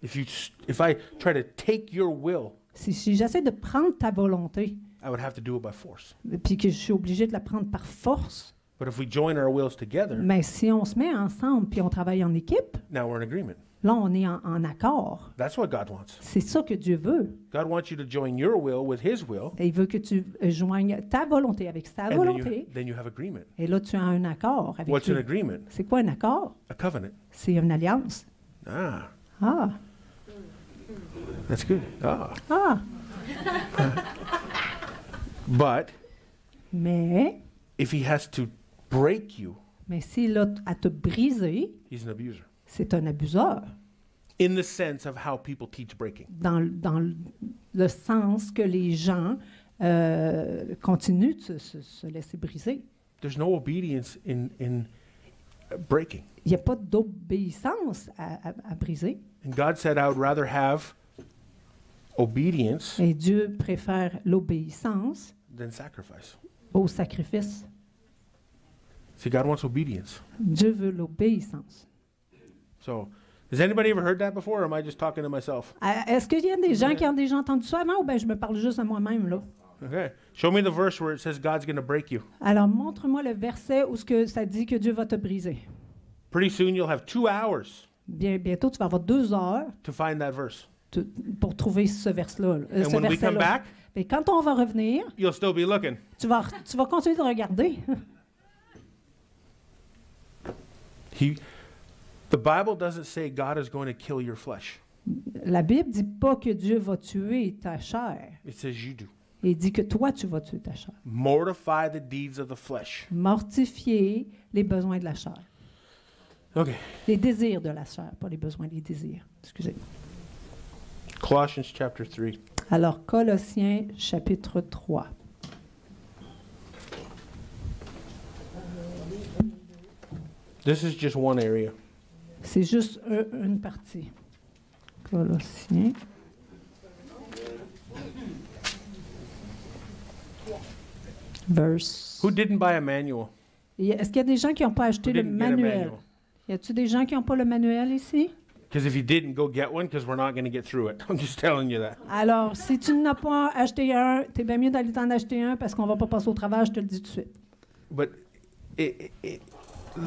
[SPEAKER 2] If I try to take your will,
[SPEAKER 1] Si j'essaie de prendre ta volonté,
[SPEAKER 2] I would have to do it by force.
[SPEAKER 1] puis que je suis obligé de la prendre par force,
[SPEAKER 2] But if we join our wills together,
[SPEAKER 1] mais si on se met ensemble puis on travaille en équipe,
[SPEAKER 2] now we're in agreement.
[SPEAKER 1] là, on est en accord.
[SPEAKER 2] That's what God wants.
[SPEAKER 1] C'est ça que Dieu veut.
[SPEAKER 2] God wants you to join your will with his will,
[SPEAKER 1] Et il veut que tu joignes ta volonté avec sa
[SPEAKER 2] and
[SPEAKER 1] volonté.
[SPEAKER 2] then you have agreement.
[SPEAKER 1] Et là, tu as un accord avec
[SPEAKER 2] What's an
[SPEAKER 1] lui.
[SPEAKER 2] agreement?
[SPEAKER 1] C'est quoi un accord?
[SPEAKER 2] A covenant.
[SPEAKER 1] C'est une alliance.
[SPEAKER 2] Ah,
[SPEAKER 1] Ah,
[SPEAKER 2] that's good. Ah.
[SPEAKER 1] ah.
[SPEAKER 2] But
[SPEAKER 1] Mais
[SPEAKER 2] if he has to break you,
[SPEAKER 1] s'il a à te briser,
[SPEAKER 2] he's an abuser.
[SPEAKER 1] c'est un abuseur.
[SPEAKER 2] In the sense of how people teach breaking.
[SPEAKER 1] Dans le sens que les gens continuent de se laisser briser.
[SPEAKER 2] There's no obedience in breaking.
[SPEAKER 1] Il n'y a pas d'obéissance à briser.
[SPEAKER 2] And God said, I would rather have obedience
[SPEAKER 1] Et Dieu préfère l'obéissance
[SPEAKER 2] than sacrifice.
[SPEAKER 1] au sacrifice.
[SPEAKER 2] See, God wants obedience.
[SPEAKER 1] Dieu veut l'obéissance.
[SPEAKER 2] So, has anybody ever heard that before, or am I just talking to myself?
[SPEAKER 1] Est-ce qu'il y a des gens qui ont déjà entendu ça avant ou bien je me parle juste à moi-même là?
[SPEAKER 2] Okay. Show me the verse where it says God's going to break you.
[SPEAKER 1] Alors, montre-moi le verset où ça dit que Dieu va te briser.
[SPEAKER 2] Pretty soon you'll have 2 hours
[SPEAKER 1] Bientôt, tu vas avoir 2 heures
[SPEAKER 2] to find that verse.
[SPEAKER 1] pour trouver ce verset-là.
[SPEAKER 2] And when we come back,
[SPEAKER 1] Mais quand on va revenir,
[SPEAKER 2] you'll still be looking.
[SPEAKER 1] tu vas continuer de regarder.
[SPEAKER 2] The Bible doesn't say God is going to kill your flesh.
[SPEAKER 1] La Bible dit pas que Dieu va tuer ta chair.
[SPEAKER 2] It says you do.
[SPEAKER 1] Il dit que toi, tu vas tuer ta chair.
[SPEAKER 2] Mortify the deeds of the flesh.
[SPEAKER 1] Mortifier les besoins de la chair.
[SPEAKER 2] Okay.
[SPEAKER 1] Les désirs de la chair, pas les besoins, les désirs. Excusez.
[SPEAKER 2] Colossians chapter 3.
[SPEAKER 1] Alors, Colossiens, chapitre 3.
[SPEAKER 2] This is just one area.
[SPEAKER 1] C'est juste une partie. Colossiens. Verse.
[SPEAKER 2] Who didn't buy a manual?
[SPEAKER 1] Est-ce qu'il y a des gens qui n'ont pas acheté
[SPEAKER 2] Who
[SPEAKER 1] le
[SPEAKER 2] didn't get a
[SPEAKER 1] manuel?
[SPEAKER 2] manual?
[SPEAKER 1] Y a-t-il des gens qui n'ont pas le manuel ici?
[SPEAKER 2] Because if you didn't, go get one because we're not going to get through it. I'm just telling you that.
[SPEAKER 1] Alors, si tu n'as pas acheté un, t'es bien mieux d'aller t'en acheter un parce qu'on va pas passer au travail, je te le dis tout de suite.
[SPEAKER 2] But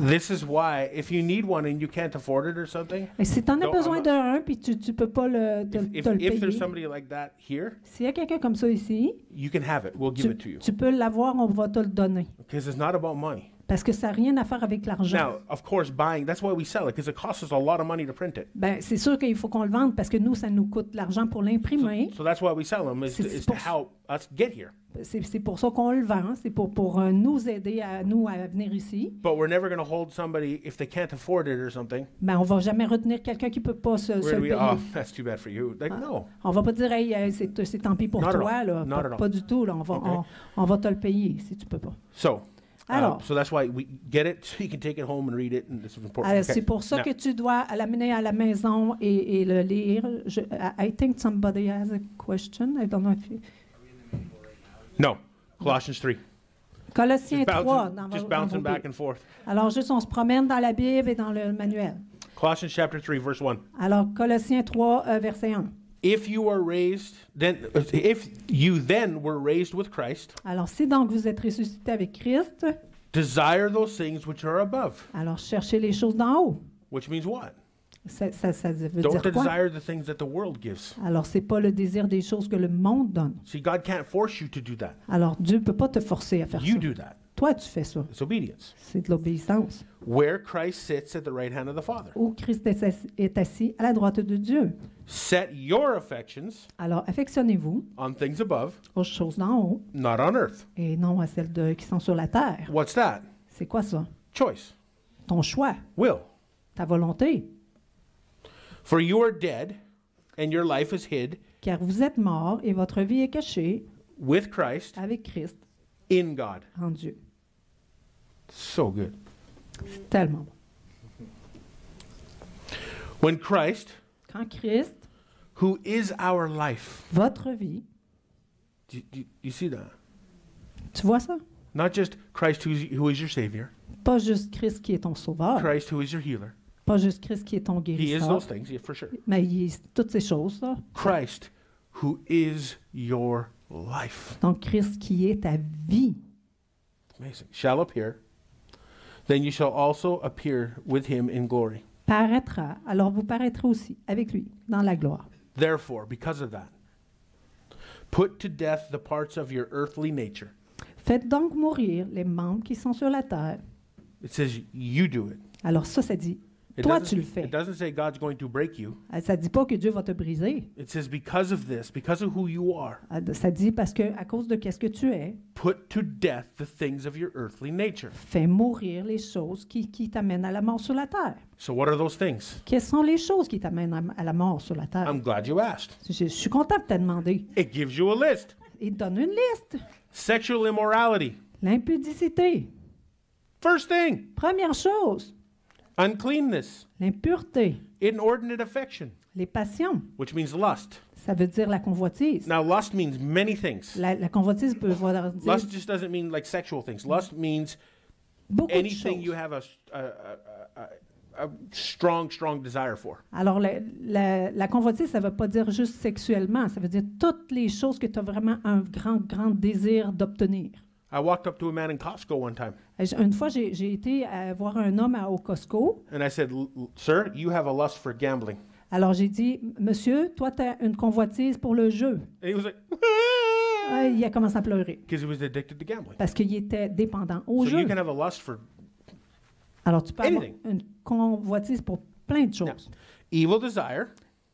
[SPEAKER 2] this is why, if you need one and you can't afford it or something,
[SPEAKER 1] Et si tu en as
[SPEAKER 2] Non,
[SPEAKER 1] besoin
[SPEAKER 2] I'm
[SPEAKER 1] d'un puis tu peux pas te le
[SPEAKER 2] if
[SPEAKER 1] payer,
[SPEAKER 2] there's somebody like that here,
[SPEAKER 1] s'il y a quelqu'un comme ça ici,
[SPEAKER 2] you can have it. We'll give it to you.
[SPEAKER 1] tu peux l'avoir, on va te le donner.
[SPEAKER 2] Because it's not about money.
[SPEAKER 1] Parce que ça n'a rien à faire avec l'argent.
[SPEAKER 2] Now, of course, buying, that's why we sell it, because it costs us a lot of money to print it.
[SPEAKER 1] Ben, c'est sûr qu'il faut qu'on le vende parce que nous, ça nous coûte de l'argent pour l'imprimer.
[SPEAKER 2] So that's why we sell them, is
[SPEAKER 1] C'est
[SPEAKER 2] to
[SPEAKER 1] pour-
[SPEAKER 2] help us get here.
[SPEAKER 1] C'est pour ça qu'on le vend. C'est pour nous aider à venir ici.
[SPEAKER 2] But we're never going to hold somebody if they can't afford it or something.
[SPEAKER 1] Ben, on va jamais retenir quelqu'un qui peut pas se
[SPEAKER 2] We're
[SPEAKER 1] le
[SPEAKER 2] going to be,
[SPEAKER 1] payer.
[SPEAKER 2] oh, that's too bad for you. Like, no.
[SPEAKER 1] On va pas dire, hey, c'est tant pis pour
[SPEAKER 2] Not at
[SPEAKER 1] toi,
[SPEAKER 2] all.
[SPEAKER 1] là.
[SPEAKER 2] Not at all.
[SPEAKER 1] Pas du tout, là.
[SPEAKER 2] Okay.
[SPEAKER 1] On va te le payer si tu peux pas.
[SPEAKER 2] So,
[SPEAKER 1] Alors.
[SPEAKER 2] so that's why we get it, so you can take it home and read it, and this is important.
[SPEAKER 1] Alors,
[SPEAKER 2] Okay.
[SPEAKER 1] c'est pour ça
[SPEAKER 2] Now,
[SPEAKER 1] que tu dois l'amener à la maison et le lire. I think somebody has a question. I don't know if you...
[SPEAKER 2] no, Colossians 3.
[SPEAKER 1] Colossiens 3.
[SPEAKER 2] Just bouncing back and forth.
[SPEAKER 1] Alors, juste, on se promène dans la Bible et dans le manuel.
[SPEAKER 2] Colossians chapter 3, verse 1.
[SPEAKER 1] Alors, Colossiens 3, verset 1.
[SPEAKER 2] If you then were raised with Christ,
[SPEAKER 1] Alors, si donc vous êtes ressuscité avec Christ,
[SPEAKER 2] desire those things which are above.
[SPEAKER 1] alors cherchez les choses d'en haut.
[SPEAKER 2] Which means what?
[SPEAKER 1] Ça veut
[SPEAKER 2] Don't
[SPEAKER 1] dire quoi?
[SPEAKER 2] desire the things that the world gives.
[SPEAKER 1] Alors, c'est pas le désir des choses que le monde donne.
[SPEAKER 2] See, God can't force you to do that.
[SPEAKER 1] Alors, Dieu peut pas te forcer à faire
[SPEAKER 2] You
[SPEAKER 1] ça.
[SPEAKER 2] do that.
[SPEAKER 1] Toi, tu fais ça.
[SPEAKER 2] It's obedience.
[SPEAKER 1] C'est de l'obéissance.
[SPEAKER 2] Where Christ sits at the right hand of the Father.
[SPEAKER 1] Où Christ est assis à la droite de Dieu.
[SPEAKER 2] Set your affections
[SPEAKER 1] Alors, affectionnez-vous
[SPEAKER 2] on things above,
[SPEAKER 1] aux choses d'en haut
[SPEAKER 2] not on earth.
[SPEAKER 1] et non à celles qui sont sur la terre.
[SPEAKER 2] What's that?
[SPEAKER 1] C'est quoi ça?
[SPEAKER 2] Choice.
[SPEAKER 1] Ton choix,
[SPEAKER 2] Will.
[SPEAKER 1] ta volonté.
[SPEAKER 2] For you are dead, and your life is hid
[SPEAKER 1] Car vous êtes morts et votre vie est cachée
[SPEAKER 2] with Christ
[SPEAKER 1] avec Christ
[SPEAKER 2] in God.
[SPEAKER 1] en Dieu.
[SPEAKER 2] So good.
[SPEAKER 1] C'est tellement bon.
[SPEAKER 2] When Christ,
[SPEAKER 1] Quand Christ,
[SPEAKER 2] who is our life,
[SPEAKER 1] votre vie,
[SPEAKER 2] do you see that?
[SPEAKER 1] tu vois ça?
[SPEAKER 2] Not just Christ who is your Savior,
[SPEAKER 1] Pas juste Christ qui est ton sauveur,
[SPEAKER 2] Christ who is your healer.
[SPEAKER 1] pas juste Christ qui est ton
[SPEAKER 2] He is
[SPEAKER 1] guérisseur,
[SPEAKER 2] those things, yeah, for sure.
[SPEAKER 1] mais il est toutes ces choses-là.
[SPEAKER 2] Christ who is your life.
[SPEAKER 1] Donc Christ qui est ta vie.
[SPEAKER 2] Amazing. Shall appear. Then you shall also appear with him in glory.
[SPEAKER 1] Paraîtra, alors vous paraîtrez aussi avec lui dans la gloire.
[SPEAKER 2] Therefore, because of that, put to death the parts of your earthly nature.
[SPEAKER 1] Faites donc mourir les membres qui sont sur la terre.
[SPEAKER 2] It says you do it.
[SPEAKER 1] Alors ça dit,
[SPEAKER 2] It
[SPEAKER 1] toi
[SPEAKER 2] doesn't-
[SPEAKER 1] tu le fais.
[SPEAKER 2] It doesn't say God's going to break you.
[SPEAKER 1] Ça dit pas que Dieu va te briser.
[SPEAKER 2] It says because of this, because of who you are,
[SPEAKER 1] Ça dit parce que à cause de qu'est-ce que tu es,
[SPEAKER 2] put to death the things of your earthly nature.
[SPEAKER 1] fais mourir les choses qui t'amènent à la mort sur la terre.
[SPEAKER 2] So what are those things?
[SPEAKER 1] Quelles sont les choses qui t'amènent à la mort sur la terre?
[SPEAKER 2] I'm glad you asked.
[SPEAKER 1] Je suis content de te demander.
[SPEAKER 2] It gives you a list.
[SPEAKER 1] Il te donne une liste.
[SPEAKER 2] Sexual immorality.
[SPEAKER 1] L'impudicité.
[SPEAKER 2] First thing.
[SPEAKER 1] Première chose.
[SPEAKER 2] Uncleanness.
[SPEAKER 1] L'impureté.
[SPEAKER 2] Inordinate affection,
[SPEAKER 1] Les passions.
[SPEAKER 2] which means lust.
[SPEAKER 1] Ça veut dire la convoitise.
[SPEAKER 2] Now, lust means many things.
[SPEAKER 1] La convoitise peut vouloir dire
[SPEAKER 2] Lust just doesn't mean like sexual things. Lust means
[SPEAKER 1] beaucoup de
[SPEAKER 2] anything you
[SPEAKER 1] choses.
[SPEAKER 2] have a strong desire for.
[SPEAKER 1] Alors, la convoitise, ça ne veut pas dire juste sexuellement. Ça veut dire toutes les choses que tu as vraiment un grand désir d'obtenir.
[SPEAKER 2] I walked up to a man in Costco one time,
[SPEAKER 1] Une fois, j'ai été voir un homme au Costco.
[SPEAKER 2] and I said, "Sir, you have a lust for gambling."
[SPEAKER 1] Alors, j'ai dit, monsieur, toi, tu as une convoitise pour le jeu.
[SPEAKER 2] And he was like,
[SPEAKER 1] Il a commencé à pleurer
[SPEAKER 2] because he was addicted to gambling.
[SPEAKER 1] parce qu'il était dépendant au
[SPEAKER 2] So
[SPEAKER 1] jeu.
[SPEAKER 2] you can have a lust for
[SPEAKER 1] Alors, tu peux avoir
[SPEAKER 2] anything.
[SPEAKER 1] une convoitise pour plein de choses.
[SPEAKER 2] evil desire.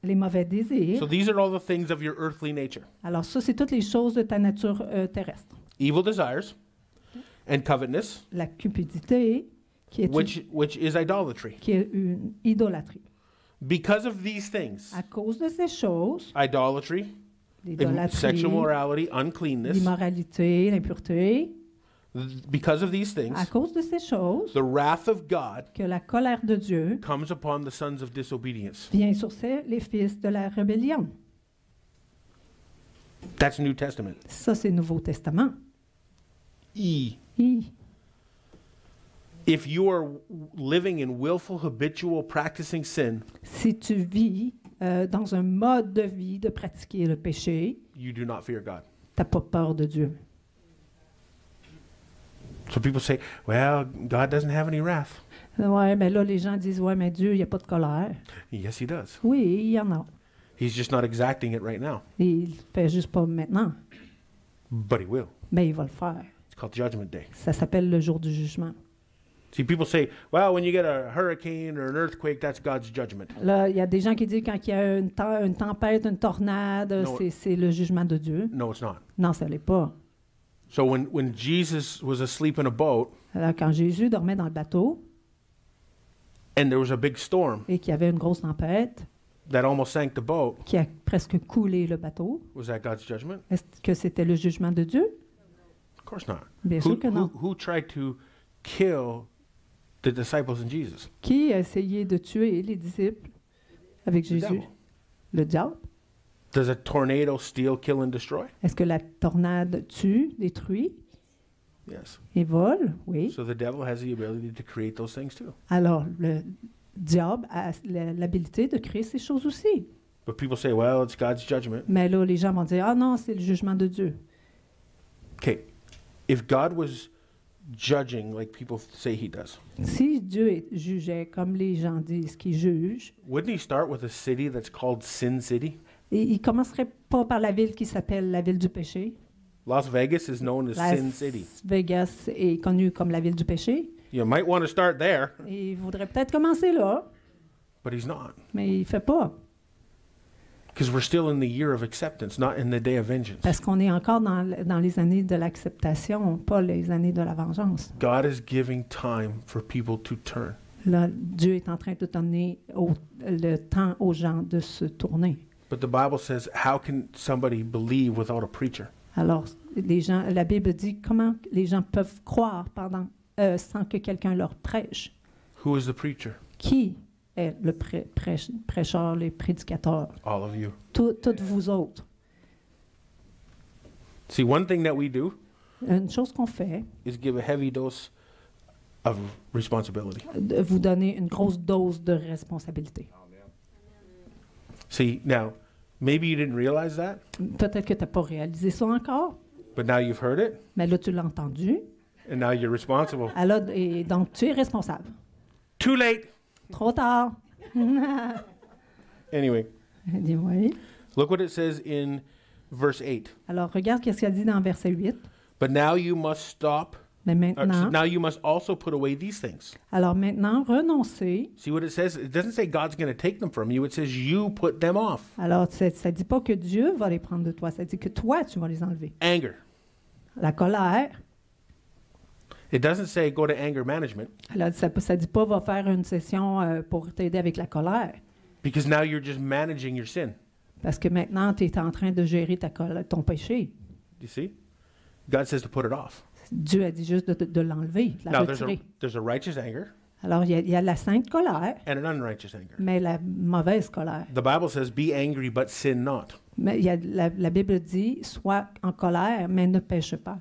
[SPEAKER 1] Les mauvais désirs.
[SPEAKER 2] So these are all the things of your earthly nature.
[SPEAKER 1] Alors, ça, c'est toutes les choses de ta nature terrestre.
[SPEAKER 2] Evil desires and covetousness,
[SPEAKER 1] La cupidité, qui est,
[SPEAKER 2] which is idolatry.
[SPEAKER 1] qui est une idolâtrie.
[SPEAKER 2] Because of these things,
[SPEAKER 1] À cause de ces choses,
[SPEAKER 2] idolatry,
[SPEAKER 1] l'idolâtrie,
[SPEAKER 2] sexual morality, uncleanness,
[SPEAKER 1] l'immoralité, l'impureté,
[SPEAKER 2] because of these
[SPEAKER 1] à
[SPEAKER 2] things,
[SPEAKER 1] cause de ces choses,
[SPEAKER 2] the wrath of God
[SPEAKER 1] que la colère de Dieu
[SPEAKER 2] comes upon the sons of disobedience.
[SPEAKER 1] vient sur les fils de la rébellion.
[SPEAKER 2] That's New Testament.
[SPEAKER 1] Ça, c'est Nouveau Testament.
[SPEAKER 2] E.
[SPEAKER 1] Hi.
[SPEAKER 2] If you are living in willful, habitual, practicing sin,
[SPEAKER 1] Si tu vis dans un mode de vie de pratiquer le péché,
[SPEAKER 2] you do not fear God.
[SPEAKER 1] tu n'as pas peur de Dieu.
[SPEAKER 2] So people say, well, God doesn't have any wrath.
[SPEAKER 1] Ouais, mais là, les gens disent, ouais, mais Dieu, il n'y a pas de colère.
[SPEAKER 2] Yes, he does.
[SPEAKER 1] Oui, il y en a.
[SPEAKER 2] He's just not exacting it right now,
[SPEAKER 1] Et il ne fait juste pas maintenant,
[SPEAKER 2] but he will.
[SPEAKER 1] mais il va le faire.
[SPEAKER 2] It's called Judgment Day.
[SPEAKER 1] Ça s'appelle le jour du jugement.
[SPEAKER 2] See, people say, well, when you get a hurricane or an earthquake, that's God's judgment.
[SPEAKER 1] Là, il y a des gens qui disent quand il y a une tempête, une tornade,
[SPEAKER 2] No.
[SPEAKER 1] c'est le jugement de Dieu.
[SPEAKER 2] No, it's not.
[SPEAKER 1] Non, ça l'est pas.
[SPEAKER 2] So when Jesus was asleep in a boat
[SPEAKER 1] Alors, quand Jésus dormait dans le bateau
[SPEAKER 2] and there was a big storm
[SPEAKER 1] et qu'il y avait une grosse tempête
[SPEAKER 2] that almost sank the boat,
[SPEAKER 1] qui a presque coulé le bateau,
[SPEAKER 2] was that God's judgment?
[SPEAKER 1] est-ce que c'était le jugement de Dieu?
[SPEAKER 2] Of course not.
[SPEAKER 1] Bien sûr que non.
[SPEAKER 2] Who tried to kill the disciples and Jesus?
[SPEAKER 1] Qui a essayé de tuer les disciples avec
[SPEAKER 2] The
[SPEAKER 1] Jésus?
[SPEAKER 2] devil.
[SPEAKER 1] Le diable.
[SPEAKER 2] Does a tornado steal, kill, and destroy?
[SPEAKER 1] Est-ce que la tornade tue, détruit
[SPEAKER 2] Yes.
[SPEAKER 1] et vole? Oui.
[SPEAKER 2] So the devil has the ability to create those things too.
[SPEAKER 1] Alors, le diable a l'habilité de créer ces choses aussi.
[SPEAKER 2] But people say, well, it's God's judgment.
[SPEAKER 1] Mais là, les gens vont dire, ah non, c'est le jugement de Dieu.
[SPEAKER 2] Okay. If God was judging like people say he does,
[SPEAKER 1] Si Dieu jugeait comme les gens disent qu'il juge,
[SPEAKER 2] wouldn't he start with a city that's called Sin City?
[SPEAKER 1] il ne commencerait pas par la ville qui s'appelle la ville du péché.
[SPEAKER 2] Las Vegas is known as
[SPEAKER 1] Las
[SPEAKER 2] Sin City.
[SPEAKER 1] Vegas est connue comme la ville du péché.
[SPEAKER 2] You might want to start there,
[SPEAKER 1] Et il voudrait peut-être commencer là,
[SPEAKER 2] but he's not.
[SPEAKER 1] mais il ne fait pas.
[SPEAKER 2] Because we're still in the year of acceptance, not in the day of vengeance.
[SPEAKER 1] Parce qu'on est encore dans les années de l'acceptation, pas les années de la vengeance.
[SPEAKER 2] God is giving time for people to turn.
[SPEAKER 1] Là, Dieu est en train de donner le temps aux gens de se tourner.
[SPEAKER 2] But the Bible says, how can somebody believe without a preacher?
[SPEAKER 1] Alors, les gens, la Bible dit comment les gens peuvent croire sans que quelqu'un leur prêche.
[SPEAKER 2] Who is the preacher?
[SPEAKER 1] Qui est le prêcheur, les prédicateurs?
[SPEAKER 2] All of you.
[SPEAKER 1] Toutes vous autres.
[SPEAKER 2] See, one thing that we do
[SPEAKER 1] Une chose qu'on fait,
[SPEAKER 2] is give a heavy dose of responsibility.
[SPEAKER 1] de vous donner une grosse dose de responsabilité.
[SPEAKER 2] See, now, maybe you didn't realize that,
[SPEAKER 1] Peut-être que tu n'as pas réalisé ça encore,
[SPEAKER 2] but now you've heard it,
[SPEAKER 1] mais là, tu l'as entendu.
[SPEAKER 2] and now you're responsible.
[SPEAKER 1] Alors, et donc, tu es responsable.
[SPEAKER 2] Too late.
[SPEAKER 1] Trop tard.
[SPEAKER 2] Anyway,
[SPEAKER 1] Elle dit oui.
[SPEAKER 2] look what it says in verse 8.
[SPEAKER 1] Alors, regarde ce qu'il a dit dans verset 8.
[SPEAKER 2] But now you must stop.
[SPEAKER 1] Mais maintenant,
[SPEAKER 2] Now you must also put away these things.
[SPEAKER 1] alors maintenant, renoncez.
[SPEAKER 2] See what it says? It doesn't say God's going to take them from you. It says you put them off.
[SPEAKER 1] Alors, ça ne dit pas que Dieu va les prendre de toi, ça dit que toi, tu vas les enlever.
[SPEAKER 2] Anger.
[SPEAKER 1] La colère,
[SPEAKER 2] It doesn't say go to anger management
[SPEAKER 1] alors, ça ne dit pas va faire une session pour t'aider avec la colère.
[SPEAKER 2] because now you're just managing your sin.
[SPEAKER 1] Parce que maintenant, tu es en train de gérer ton péché.
[SPEAKER 2] You see? God says to put it off.
[SPEAKER 1] Dieu a dit juste de l'enlever, de la
[SPEAKER 2] Now
[SPEAKER 1] retirer.
[SPEAKER 2] there's a righteous anger
[SPEAKER 1] Alors, il y a la sainte colère,
[SPEAKER 2] and an unrighteous anger.
[SPEAKER 1] mais la mauvaise colère.
[SPEAKER 2] The Bible says be angry but sin not.
[SPEAKER 1] Mais la Bible dit, sois en colère, mais ne pêche pas.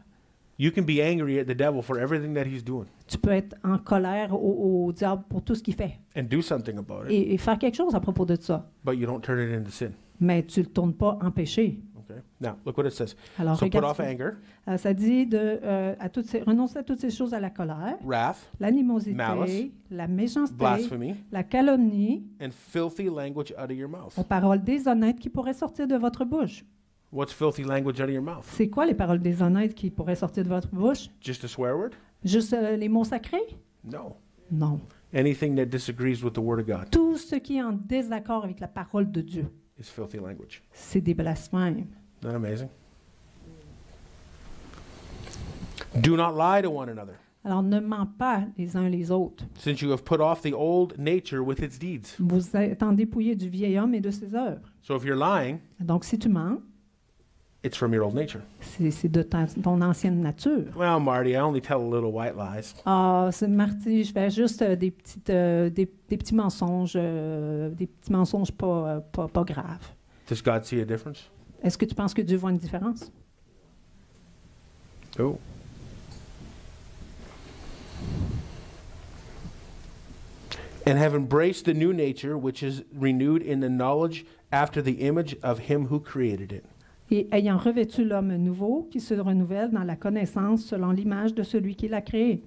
[SPEAKER 2] You can be angry at the devil for everything that he's doing
[SPEAKER 1] Tu peux être en colère au diable pour tout ce qu'il fait
[SPEAKER 2] and do something about it,
[SPEAKER 1] et faire quelque chose à propos de ça.
[SPEAKER 2] but you don't turn it into sin.
[SPEAKER 1] Mais tu ne le tournes pas en péché.
[SPEAKER 2] Okay? Now, look what it says.
[SPEAKER 1] Alors,
[SPEAKER 2] So put
[SPEAKER 1] regarde
[SPEAKER 2] off
[SPEAKER 1] ce que-
[SPEAKER 2] anger,
[SPEAKER 1] ça dit renoncer à toutes ces choses à la colère,
[SPEAKER 2] wrath,
[SPEAKER 1] l'animosité,
[SPEAKER 2] Malice,
[SPEAKER 1] la méchanceté,
[SPEAKER 2] blasphemy,
[SPEAKER 1] la calomnie,
[SPEAKER 2] and filthy language out of your mouth.
[SPEAKER 1] aux paroles déshonnêtes qui pourraient sortir de votre bouche.
[SPEAKER 2] What's filthy language out of your mouth?
[SPEAKER 1] C'est quoi les paroles déshonnêtes qui pourraient sortir de votre bouche?
[SPEAKER 2] Just a swear word?
[SPEAKER 1] Juste les mots sacrés?
[SPEAKER 2] No.
[SPEAKER 1] Non.
[SPEAKER 2] Anything that disagrees with the word of God
[SPEAKER 1] Tout ce qui est en désaccord avec la parole de Dieu,
[SPEAKER 2] is filthy language.
[SPEAKER 1] c'est des blasphèmes.
[SPEAKER 2] Isn't that amazing? Do not lie to one another,
[SPEAKER 1] Alors ne mens pas les uns les autres.
[SPEAKER 2] since you have put off the old nature with its deeds.
[SPEAKER 1] Vous êtes en dépouillé du vieil homme et de ses œuvres.
[SPEAKER 2] So if you're lying,
[SPEAKER 1] Donc si tu mens,
[SPEAKER 2] it's from your old nature.
[SPEAKER 1] c'est de ton ancienne nature.
[SPEAKER 2] Well, Marty, I only tell little white lies.
[SPEAKER 1] Ah, c'est Marty, je fais juste des petits mensonges, pas graves.
[SPEAKER 2] Does God see a difference?
[SPEAKER 1] Est-ce que tu penses que Dieu voit une différence?
[SPEAKER 2] Oh. And have embraced the new nature, which is renewed in the knowledge after the image of him who created it.
[SPEAKER 1] Et ayant revêtu l'homme nouveau qui se renouvelle dans la connaissance selon l'image de celui qui l'a créé.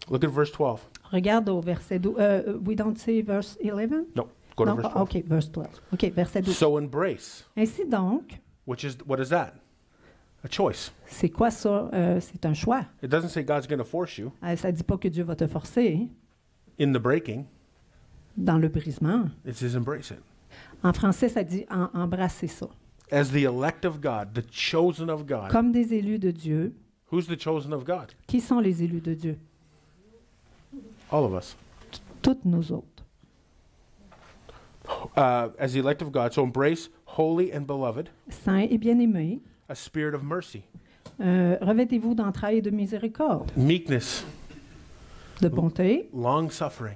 [SPEAKER 2] Look at verse 12.
[SPEAKER 1] Regarde au verset 12. We don't say verse 11?
[SPEAKER 2] No, go to
[SPEAKER 1] Non,
[SPEAKER 2] verse 12.
[SPEAKER 1] OK, verse 12. OK, verset 12.
[SPEAKER 2] So embrace,
[SPEAKER 1] Ainsi donc,
[SPEAKER 2] which is, what is that? A choice.
[SPEAKER 1] C'est quoi ça? C'est un choix.
[SPEAKER 2] It doesn't say God's going to force you
[SPEAKER 1] Ça ne dit pas que Dieu va te forcer
[SPEAKER 2] in the breaking.
[SPEAKER 1] dans le brisement.
[SPEAKER 2] It says embrace it.
[SPEAKER 1] En français, ça dit embrasser ça.
[SPEAKER 2] As the elect of God, the chosen of God.
[SPEAKER 1] Comme des élus de Dieu.
[SPEAKER 2] Who's the chosen of God?
[SPEAKER 1] Qui sont les élus de Dieu?
[SPEAKER 2] All of us.
[SPEAKER 1] Toutes nous autres.
[SPEAKER 2] As the elect of God, so embrace holy and beloved,
[SPEAKER 1] Saints et bien-aimés,
[SPEAKER 2] a spirit of mercy,
[SPEAKER 1] revêtez-vous d'entrailles et de miséricorde,
[SPEAKER 2] meekness,
[SPEAKER 1] de bonté,
[SPEAKER 2] long suffering,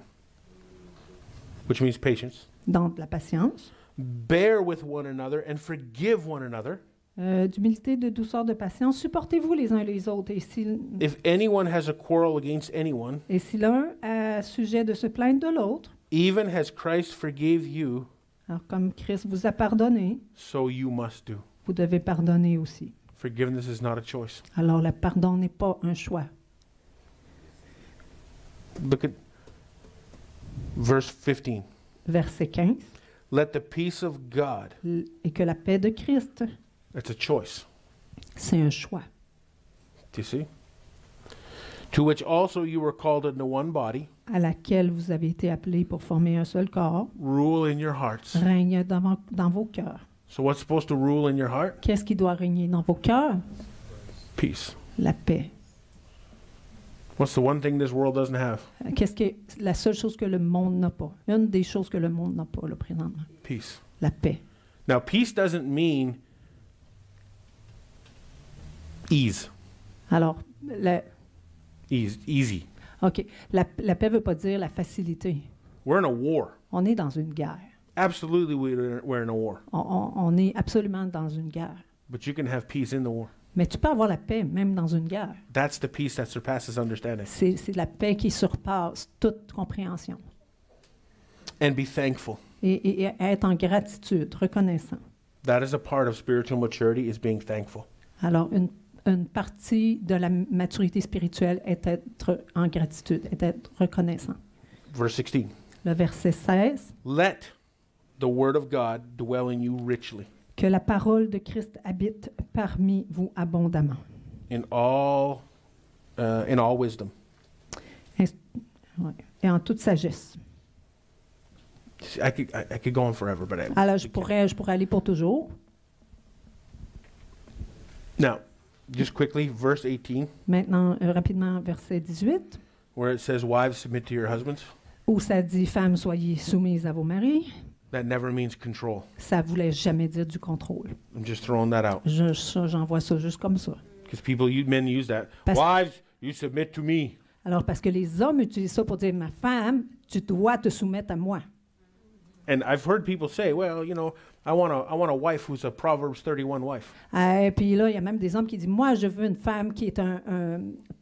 [SPEAKER 2] which means patience.
[SPEAKER 1] donc de la patience,
[SPEAKER 2] Bear with one another and forgive one another.
[SPEAKER 1] d'humilité, de douceur, de patience. Supportez-vous les uns les autres. Et si
[SPEAKER 2] If anyone has a quarrel against anyone,
[SPEAKER 1] l'un a sujet de se plaindre de l'autre,
[SPEAKER 2] even as Christ forgave you,
[SPEAKER 1] alors comme Christ vous a pardonné,
[SPEAKER 2] so you must do.
[SPEAKER 1] vous devez pardonner aussi.
[SPEAKER 2] Forgiveness is not a choice.
[SPEAKER 1] Alors le pardon n'est pas un choix.
[SPEAKER 2] Look at verse 15.
[SPEAKER 1] Verset 15.
[SPEAKER 2] Let the peace of God,
[SPEAKER 1] Et que la paix de Christ,
[SPEAKER 2] it's a choice.
[SPEAKER 1] c'est un choix.
[SPEAKER 2] Do you see? To which also you were called into one body,
[SPEAKER 1] À laquelle vous avez été appelés pour former un seul corps,
[SPEAKER 2] rule in your hearts.
[SPEAKER 1] règne dans vos cœurs.
[SPEAKER 2] So what's supposed to rule in your heart?
[SPEAKER 1] Qu'est-ce qui doit régner dans vos cœurs?
[SPEAKER 2] Peace.
[SPEAKER 1] La paix.
[SPEAKER 2] What's the one thing this world doesn't have?
[SPEAKER 1] Qu'est-ce que la seule chose que le monde n'a pas? Une des choses que le monde n'a pas, le présentement.
[SPEAKER 2] Peace.
[SPEAKER 1] La paix.
[SPEAKER 2] Now, peace doesn't mean ease.
[SPEAKER 1] Alors,
[SPEAKER 2] Easy.
[SPEAKER 1] OK. La paix ne veut pas dire la facilité.
[SPEAKER 2] We're in a war.
[SPEAKER 1] On est dans une guerre.
[SPEAKER 2] Absolutely, we're in a war.
[SPEAKER 1] On est absolument dans une guerre.
[SPEAKER 2] But you can have peace in the war.
[SPEAKER 1] Mais tu peux avoir la paix même dans une guerre.
[SPEAKER 2] That's the peace that surpasses understanding.
[SPEAKER 1] C'est la paix qui surpasse toute compréhension.
[SPEAKER 2] And be thankful.
[SPEAKER 1] Et être en gratitude, reconnaissant.
[SPEAKER 2] That is a part of spiritual maturity, is being thankful.
[SPEAKER 1] Alors, une partie de la maturité spirituelle est être en gratitude, est être reconnaissant.
[SPEAKER 2] Verse 16.
[SPEAKER 1] Le verset 16.
[SPEAKER 2] Let the word of God dwell in you richly,
[SPEAKER 1] Que la parole de Christ habite parmi vous abondamment.
[SPEAKER 2] in all wisdom.
[SPEAKER 1] Ouais. Et en toute sagesse.
[SPEAKER 2] I could go on forever, but
[SPEAKER 1] Alors, je pourrais aller pour toujours.
[SPEAKER 2] now, just quickly, verse 18,
[SPEAKER 1] Maintenant, rapidement, verset 18,
[SPEAKER 2] where it says, "Wives, submit to your husbands."
[SPEAKER 1] où ça dit « Femmes, soyez soumises à vos maris »,
[SPEAKER 2] That never means control.
[SPEAKER 1] ça ne voulait jamais dire du contrôle.
[SPEAKER 2] I'm just throwing that out
[SPEAKER 1] J'envoie ça juste comme ça.
[SPEAKER 2] because men use that.
[SPEAKER 1] Parce-
[SPEAKER 2] Wives, you submit to me.
[SPEAKER 1] Alors, parce que les hommes utilisent ça pour dire « Ma femme, tu dois te soumettre à moi ».
[SPEAKER 2] And I've heard people say, "Well, you know, I want a wife who's a Proverbs 31 wife."
[SPEAKER 1] Et puis là, il y a même des hommes qui disent « Moi, je veux une femme qui est un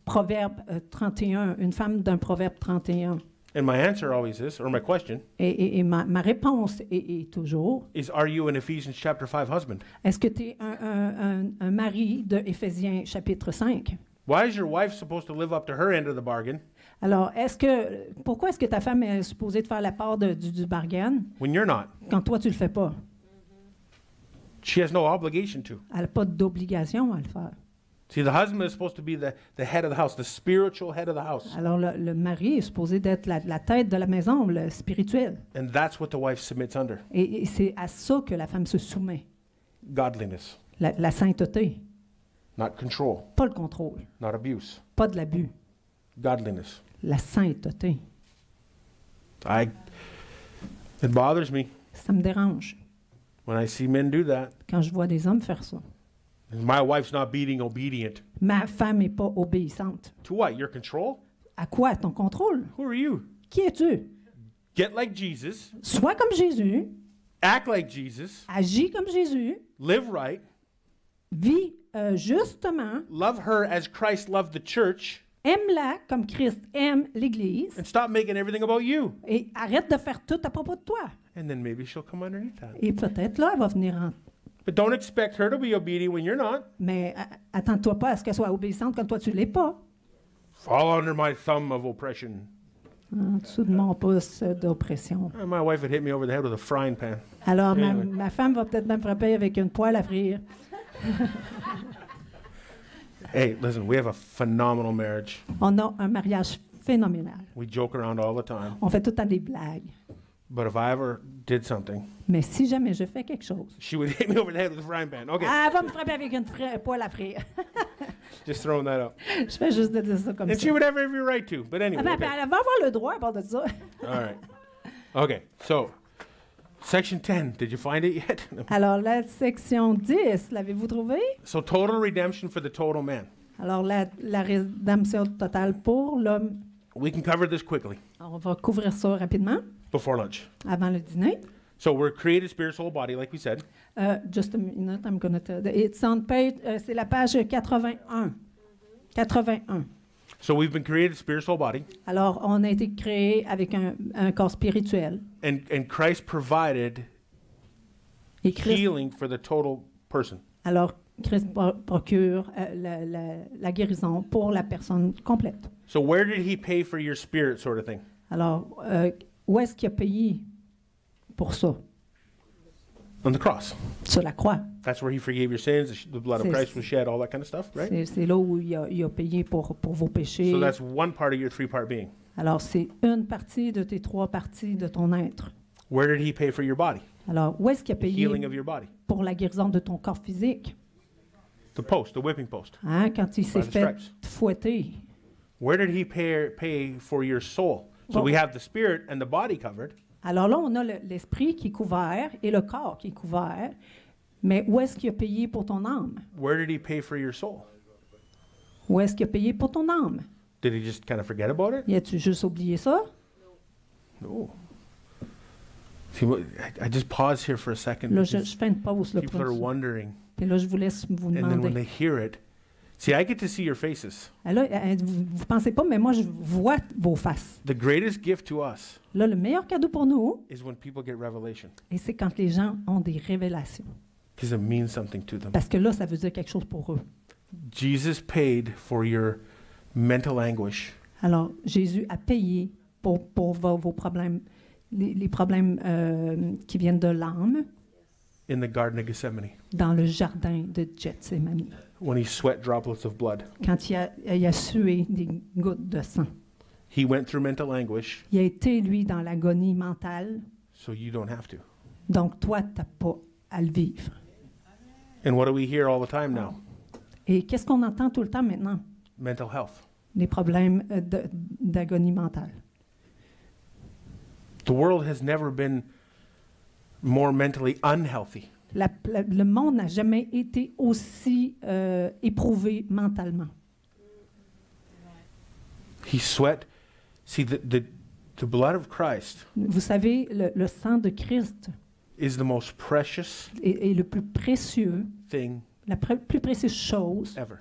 [SPEAKER 1] proverbe 31, une femme d'un proverbe 31 ».
[SPEAKER 2] And my answer always is, or my question
[SPEAKER 1] Et ma réponse est toujours,
[SPEAKER 2] is, "Are you an Ephesians chapter 5 husband?
[SPEAKER 1] est-ce que tu es un mari de Éphésiens chapitre 5?
[SPEAKER 2] Why is your wife supposed to live up to her end of the bargain
[SPEAKER 1] Alors, pourquoi est-ce que ta femme est supposée de faire la part du bargain
[SPEAKER 2] when you're not?
[SPEAKER 1] quand toi, tu le fais pas?
[SPEAKER 2] She has no obligation to."
[SPEAKER 1] Elle n'a pas d'obligation à le faire.
[SPEAKER 2] See, the husband is supposed to be the head of the house, the spiritual head of the house.
[SPEAKER 1] Alors, le mari est supposé d'être la tête de la maison, le spirituel.
[SPEAKER 2] And that's what the wife submits under.
[SPEAKER 1] Et c'est à ça que la femme se soumet.
[SPEAKER 2] Godliness,
[SPEAKER 1] La sainteté,
[SPEAKER 2] not control,
[SPEAKER 1] pas le contrôle,
[SPEAKER 2] not abuse.
[SPEAKER 1] pas de l'abus.
[SPEAKER 2] Godliness.
[SPEAKER 1] La sainteté.
[SPEAKER 2] It bothers me
[SPEAKER 1] Ça me dérange
[SPEAKER 2] when I see men do that.
[SPEAKER 1] quand je vois des hommes faire ça.
[SPEAKER 2] My wife's not being obedient.
[SPEAKER 1] Ma femme n'est pas obéissante.
[SPEAKER 2] To what? Your control?
[SPEAKER 1] À quoi? Ton contrôle?
[SPEAKER 2] Who are you?
[SPEAKER 1] Qui es-tu?
[SPEAKER 2] Get like Jesus,
[SPEAKER 1] Sois comme Jésus,
[SPEAKER 2] act like Jesus,
[SPEAKER 1] agis comme Jésus,
[SPEAKER 2] live right,
[SPEAKER 1] vis justement,
[SPEAKER 2] love her as Christ loved the church,
[SPEAKER 1] aime-la comme Christ aime l'Église
[SPEAKER 2] and stop making everything about you.
[SPEAKER 1] et arrête de faire tout à propos de toi.
[SPEAKER 2] And then maybe she'll come underneath that.
[SPEAKER 1] Et peut-être là, elle va venir en...
[SPEAKER 2] But don't expect her to be obedient when you're not.
[SPEAKER 1] Mais attends-toi pas à ce qu'elle soit obéissante quand toi tu l'es pas.
[SPEAKER 2] Fall under my thumb of oppression.
[SPEAKER 1] En dessous de mon pouce d'oppression.
[SPEAKER 2] My wife would hit me over the head with a frying pan.
[SPEAKER 1] Alors,
[SPEAKER 2] Anyway.
[SPEAKER 1] ma femme va peut-être même frapper avec une poêle à frire.
[SPEAKER 2] Hey, listen, we have a phenomenal marriage.
[SPEAKER 1] On a un mariage phénoménal.
[SPEAKER 2] We joke around all the time.
[SPEAKER 1] On fait tout le temps des blagues.
[SPEAKER 2] But if I ever did something,
[SPEAKER 1] Mais si jamais je fais quelque chose,
[SPEAKER 2] she would hit me over the head with a frying pan. Okay,
[SPEAKER 1] elle va me frapper avec une poêle à frire.
[SPEAKER 2] just throwing that out.
[SPEAKER 1] Je fais juste de dire ça comme
[SPEAKER 2] And
[SPEAKER 1] ça.
[SPEAKER 2] she would have every right to. But anyway,
[SPEAKER 1] Ah ben,
[SPEAKER 2] okay.
[SPEAKER 1] elle va avoir le droit à part de ça.
[SPEAKER 2] All right. Okay, so section 10, did you find it yet?
[SPEAKER 1] Alors, la section 10, l'avez-vous trouvé?
[SPEAKER 2] So total redemption for the total man.
[SPEAKER 1] Alors, la rédemption totale pour l'homme.
[SPEAKER 2] We can cover this quickly
[SPEAKER 1] On va couvrir ça rapidement,
[SPEAKER 2] before lunch.
[SPEAKER 1] avant le dîner.
[SPEAKER 2] So we're created spirit, soul, body, like we said.
[SPEAKER 1] Just a minute, I'm going to tell. It's on page, c'est la page 81. 81.
[SPEAKER 2] So we've been created spirit, soul, body.
[SPEAKER 1] Alors, on a été créé avec un corps spirituel.
[SPEAKER 2] And Christ provided
[SPEAKER 1] Et Christ,
[SPEAKER 2] healing for the total person.
[SPEAKER 1] alors, Christ procure la guérison pour la personne complète.
[SPEAKER 2] So where did he pay for your spirit, sort of thing?
[SPEAKER 1] Alors, où est-ce qu'il a payé pour ça?
[SPEAKER 2] On the cross.
[SPEAKER 1] Sur la croix.
[SPEAKER 2] That's where he forgave your sins. The blood of
[SPEAKER 1] C'est-
[SPEAKER 2] Christ was shed, all that kind of stuff, right?
[SPEAKER 1] C'est là où il a payé pour vos péchés.
[SPEAKER 2] So that's one part of your three-part being.
[SPEAKER 1] Alors, c'est une partie de tes trois parties de ton être.
[SPEAKER 2] Where did he pay for your body?
[SPEAKER 1] Alors, où est-ce qu'il a
[SPEAKER 2] The
[SPEAKER 1] payé
[SPEAKER 2] healing of your body.
[SPEAKER 1] pour la guérison de ton corps physique?
[SPEAKER 2] The post, the whipping post.
[SPEAKER 1] Hein, quand il s'est
[SPEAKER 2] By the
[SPEAKER 1] fait
[SPEAKER 2] stripes.
[SPEAKER 1] fouetter.
[SPEAKER 2] Where did he pay for your soul? So
[SPEAKER 1] Well-
[SPEAKER 2] we have the spirit and the body covered.
[SPEAKER 1] Alors là, on a l'esprit qui est couvert et le corps qui est couvert. Mais où est-ce qu'il a payé pour ton âme?
[SPEAKER 2] Where did he pay for your soul?
[SPEAKER 1] Où est-ce qu'il a payé pour ton âme?
[SPEAKER 2] Did he just kind of forget about it?
[SPEAKER 1] Y a-tu juste oublié ça?
[SPEAKER 2] No. See, I just pause here for a second
[SPEAKER 1] Là,
[SPEAKER 2] because
[SPEAKER 1] je fais une pause. Là,
[SPEAKER 2] people are
[SPEAKER 1] pour-
[SPEAKER 2] wondering.
[SPEAKER 1] Puis là, je vous laisse vous
[SPEAKER 2] And then when
[SPEAKER 1] demander.
[SPEAKER 2] they hear it, see, I get to see your faces.
[SPEAKER 1] Ah, là, vous pensez pas, mais moi, je vois vos faces.
[SPEAKER 2] The greatest gift to us
[SPEAKER 1] Là, le meilleur cadeau pour nous,
[SPEAKER 2] is when people get revelation
[SPEAKER 1] et c'est quand les gens ont des révélations.
[SPEAKER 2] because it means something to them.
[SPEAKER 1] Parce que là, ça veut dire quelque chose pour eux.
[SPEAKER 2] Jesus paid for your mental anguish.
[SPEAKER 1] Alors, Jésus a payé pour vos problèmes, les problèmes qui viennent de l'âme
[SPEAKER 2] In the Garden of Gethsemane,
[SPEAKER 1] dans le jardin de Gethsemane.
[SPEAKER 2] when he sweat droplets of blood,
[SPEAKER 1] Quand il a sué des gouttes de sang.
[SPEAKER 2] he went through mental anguish,
[SPEAKER 1] Il a été, lui, dans l'agonie mentale.
[SPEAKER 2] so you don't have to.
[SPEAKER 1] Donc, toi, tu n'as pas à le vivre.
[SPEAKER 2] And what do we hear all the time now?
[SPEAKER 1] Et qu'est-ce qu'on entend tout le temps maintenant?
[SPEAKER 2] Mental health.
[SPEAKER 1] Les problèmes d'agonie mentale.
[SPEAKER 2] The world has never been more mentally unhealthy.
[SPEAKER 1] Le monde n'a jamais été aussi éprouvé mentalement.
[SPEAKER 2] He sweat. See, the blood of Christ
[SPEAKER 1] Vous savez, le sang de Christ
[SPEAKER 2] is the most precious
[SPEAKER 1] est le plus précieux,
[SPEAKER 2] thing
[SPEAKER 1] la plus précieuse chose
[SPEAKER 2] ever.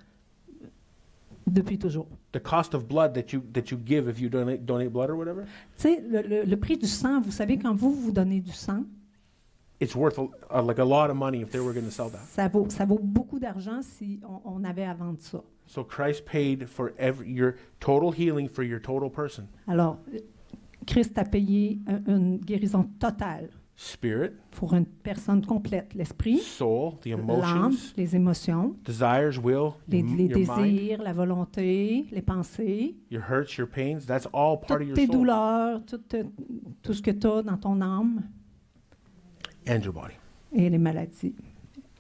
[SPEAKER 1] depuis toujours.
[SPEAKER 2] The cost of blood that you give if you donate blood or whatever,
[SPEAKER 1] Tu sais, le prix du sang, vous savez, quand vous donnez du sang,
[SPEAKER 2] it's worth like a lot of money if they were going to sell that.
[SPEAKER 1] ça vaut beaucoup d'argent si on avait à vendre ça.
[SPEAKER 2] So Christ paid for your total healing for your total person.
[SPEAKER 1] Alors, Christ a payé une guérison totale
[SPEAKER 2] Spirit,
[SPEAKER 1] pour une personne complète. L'esprit,
[SPEAKER 2] soul, the
[SPEAKER 1] l'âme,
[SPEAKER 2] emotions,
[SPEAKER 1] les émotions,
[SPEAKER 2] desires, will,
[SPEAKER 1] les
[SPEAKER 2] your mind,
[SPEAKER 1] désirs, la volonté, les pensées,
[SPEAKER 2] your hurts, your pains. That's all part of
[SPEAKER 1] toutes
[SPEAKER 2] your
[SPEAKER 1] tes
[SPEAKER 2] soul
[SPEAKER 1] douleurs, tout ce que tu as dans ton âme
[SPEAKER 2] and your body.
[SPEAKER 1] et les maladies.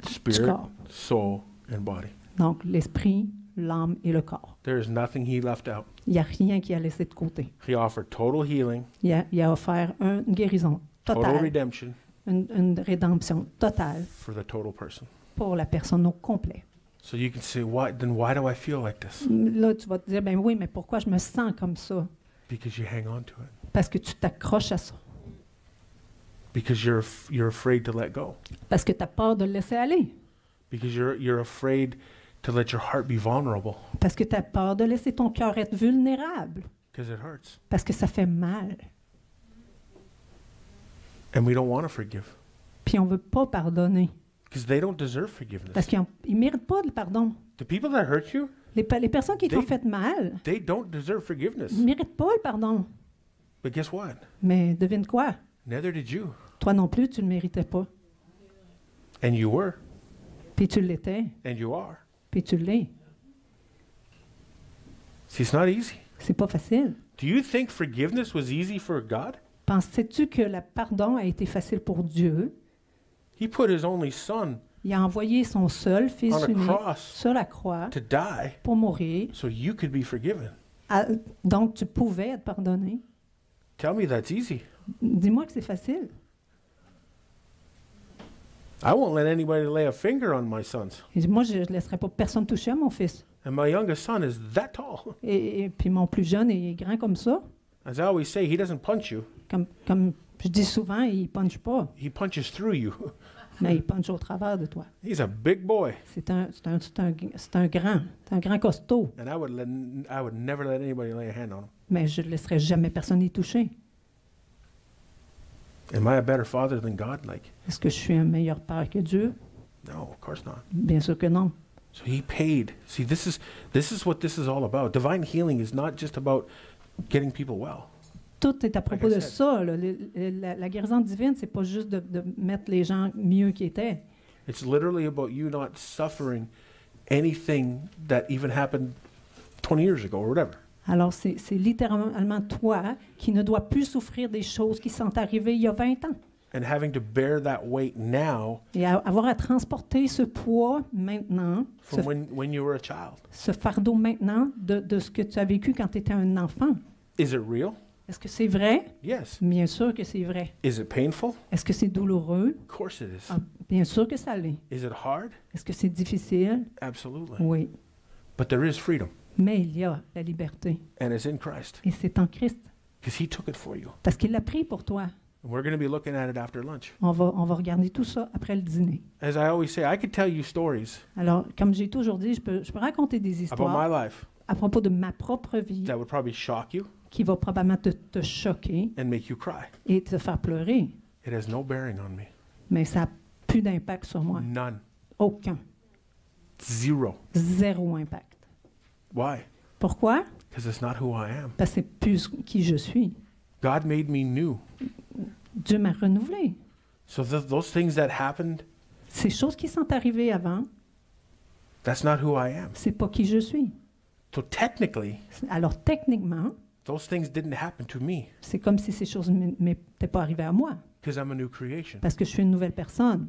[SPEAKER 2] Spirit,
[SPEAKER 1] corps.
[SPEAKER 2] soul, and body.
[SPEAKER 1] Donc, l'esprit, l'âme et le corps.
[SPEAKER 2] There is nothing he left out.
[SPEAKER 1] Il n'y a rien qui a laissé de côté.
[SPEAKER 2] He offered total healing,
[SPEAKER 1] Il a offert une guérison
[SPEAKER 2] total
[SPEAKER 1] totale,
[SPEAKER 2] redemption
[SPEAKER 1] une rédemption totale
[SPEAKER 2] for the total person.
[SPEAKER 1] pour la personne au complet.
[SPEAKER 2] So you can say, why do I feel like this?
[SPEAKER 1] Là, tu vas te dire, ben oui, mais pourquoi je me sens comme ça?
[SPEAKER 2] Because you hang on to it.
[SPEAKER 1] Parce que tu t'accroches à ça.
[SPEAKER 2] Because you're afraid to let go.
[SPEAKER 1] Parce que tu as peur de le laisser aller.
[SPEAKER 2] Because you're afraid to let your heart be vulnerable.
[SPEAKER 1] Parce que tu as peur de laisser ton cœur être vulnérable.
[SPEAKER 2] Because it hurts.
[SPEAKER 1] Parce que ça fait mal.
[SPEAKER 2] And we don't want to forgive.
[SPEAKER 1] Puis on ne veut pas pardonner.
[SPEAKER 2] Because they don't deserve
[SPEAKER 1] Parce
[SPEAKER 2] forgiveness.
[SPEAKER 1] qu'ils ne méritent pas le pardon.
[SPEAKER 2] The people that hurt you,
[SPEAKER 1] Les personnes qui t'ont
[SPEAKER 2] They-
[SPEAKER 1] fait mal
[SPEAKER 2] they don't deserve forgiveness.
[SPEAKER 1] ne méritent pas le pardon.
[SPEAKER 2] But guess what?
[SPEAKER 1] Mais devine quoi?
[SPEAKER 2] Neither did you.
[SPEAKER 1] Toi non plus, tu ne le méritais pas.
[SPEAKER 2] And you were.
[SPEAKER 1] Puis tu l'étais.
[SPEAKER 2] And you are.
[SPEAKER 1] Puis tu l'es.
[SPEAKER 2] See, it's not easy.
[SPEAKER 1] C'est pas facile.
[SPEAKER 2] Do you think forgiveness was easy for God?
[SPEAKER 1] Pensais-tu que le pardon a été facile pour Dieu?
[SPEAKER 2] He put his only son
[SPEAKER 1] Il a envoyé son seul fils
[SPEAKER 2] on a
[SPEAKER 1] unique
[SPEAKER 2] cross
[SPEAKER 1] sur la croix
[SPEAKER 2] to die
[SPEAKER 1] pour mourir.
[SPEAKER 2] so you could be forgiven.
[SPEAKER 1] Donc, tu pouvais être pardonné.
[SPEAKER 2] Tell me that's easy.
[SPEAKER 1] Dis-moi que c'est facile.
[SPEAKER 2] I won't let anybody lay a finger on my sons.
[SPEAKER 1] Il dit, moi, je ne laisserai pas personne toucher à mon fils.
[SPEAKER 2] And my youngest son is that tall.
[SPEAKER 1] Et puis mon plus jeune est grand comme ça.
[SPEAKER 2] As I always say, he doesn't punch you.
[SPEAKER 1] Comme je dis souvent, il ne punche pas,
[SPEAKER 2] He punches through you.
[SPEAKER 1] mais il punche au travers de toi.
[SPEAKER 2] He's a big boy.
[SPEAKER 1] C'est un grand costaud.
[SPEAKER 2] And I would never let anybody lay a hand on him.
[SPEAKER 1] Mais je ne laisserai jamais personne y toucher.
[SPEAKER 2] Am I a better father than God? Like,
[SPEAKER 1] Est-ce que je suis un meilleur père que Dieu?
[SPEAKER 2] no, of course not.
[SPEAKER 1] Bien sûr que non.
[SPEAKER 2] So he paid. See, this is what this is all about. Divine healing is not just about getting people well.
[SPEAKER 1] Tout est à propos
[SPEAKER 2] I
[SPEAKER 1] de
[SPEAKER 2] said.
[SPEAKER 1] ça. Là. La guérison divine, c'est pas juste de mettre les gens mieux qu'ils étaient.
[SPEAKER 2] It's literally about you not suffering anything that even happened 20 years ago or whatever.
[SPEAKER 1] Alors, c'est littéralement toi qui ne dois plus souffrir des choses qui sont arrivées il y a 20 ans.
[SPEAKER 2] And having to bear that weight now
[SPEAKER 1] Et avoir à transporter ce poids maintenant,
[SPEAKER 2] from when you were a child.
[SPEAKER 1] ce fardeau maintenant de ce que tu as vécu quand tu étais un enfant.
[SPEAKER 2] Is it real?
[SPEAKER 1] Est-ce que c'est vrai?
[SPEAKER 2] Yes.
[SPEAKER 1] Bien sûr que c'est vrai.
[SPEAKER 2] Is it painful?
[SPEAKER 1] Est-ce que c'est douloureux?
[SPEAKER 2] Of course it is.
[SPEAKER 1] Ah, bien sûr que ça l'est.
[SPEAKER 2] Is it hard?
[SPEAKER 1] Est-ce que c'est difficile?
[SPEAKER 2] Absolutely.
[SPEAKER 1] Oui.
[SPEAKER 2] But there is freedom,
[SPEAKER 1] Mais il y a la liberté.
[SPEAKER 2] and it's in Christ
[SPEAKER 1] Et c'est en Christ.
[SPEAKER 2] because he took it for you.
[SPEAKER 1] Parce qu'il l'a pris pour toi.
[SPEAKER 2] And we're going to be looking at it after lunch.
[SPEAKER 1] On va regarder tout ça après le dîner.
[SPEAKER 2] As I always say, I could tell you stories
[SPEAKER 1] Alors, comme j'ai toujours dit, je peux raconter des
[SPEAKER 2] about my
[SPEAKER 1] histoires
[SPEAKER 2] life
[SPEAKER 1] à propos de ma propre vie
[SPEAKER 2] that would probably shock you
[SPEAKER 1] qui va probablement te choquer
[SPEAKER 2] and make you cry.
[SPEAKER 1] et te faire pleurer.
[SPEAKER 2] It has no bearing on me.
[SPEAKER 1] Mais ça n'a plus d'impact sur moi.
[SPEAKER 2] None.
[SPEAKER 1] Aucun.
[SPEAKER 2] Zero.
[SPEAKER 1] Zéro impact.
[SPEAKER 2] Why?
[SPEAKER 1] Pourquoi?
[SPEAKER 2] Because it's not who I am.
[SPEAKER 1] Parce que c'est plus qui je suis.
[SPEAKER 2] God made me new.
[SPEAKER 1] Dieu m'a renouvelé.
[SPEAKER 2] So those things that happened,
[SPEAKER 1] Ces choses qui sont arrivées avant,
[SPEAKER 2] that's not who I am.
[SPEAKER 1] c'est pas qui je suis.
[SPEAKER 2] So technically,
[SPEAKER 1] Alors techniquement,
[SPEAKER 2] those things didn't happen to me
[SPEAKER 1] c'est comme si ces choses ne m'étaient pas arrivées à moi,
[SPEAKER 2] because I'm a new creation.
[SPEAKER 1] parce que je suis une nouvelle personne.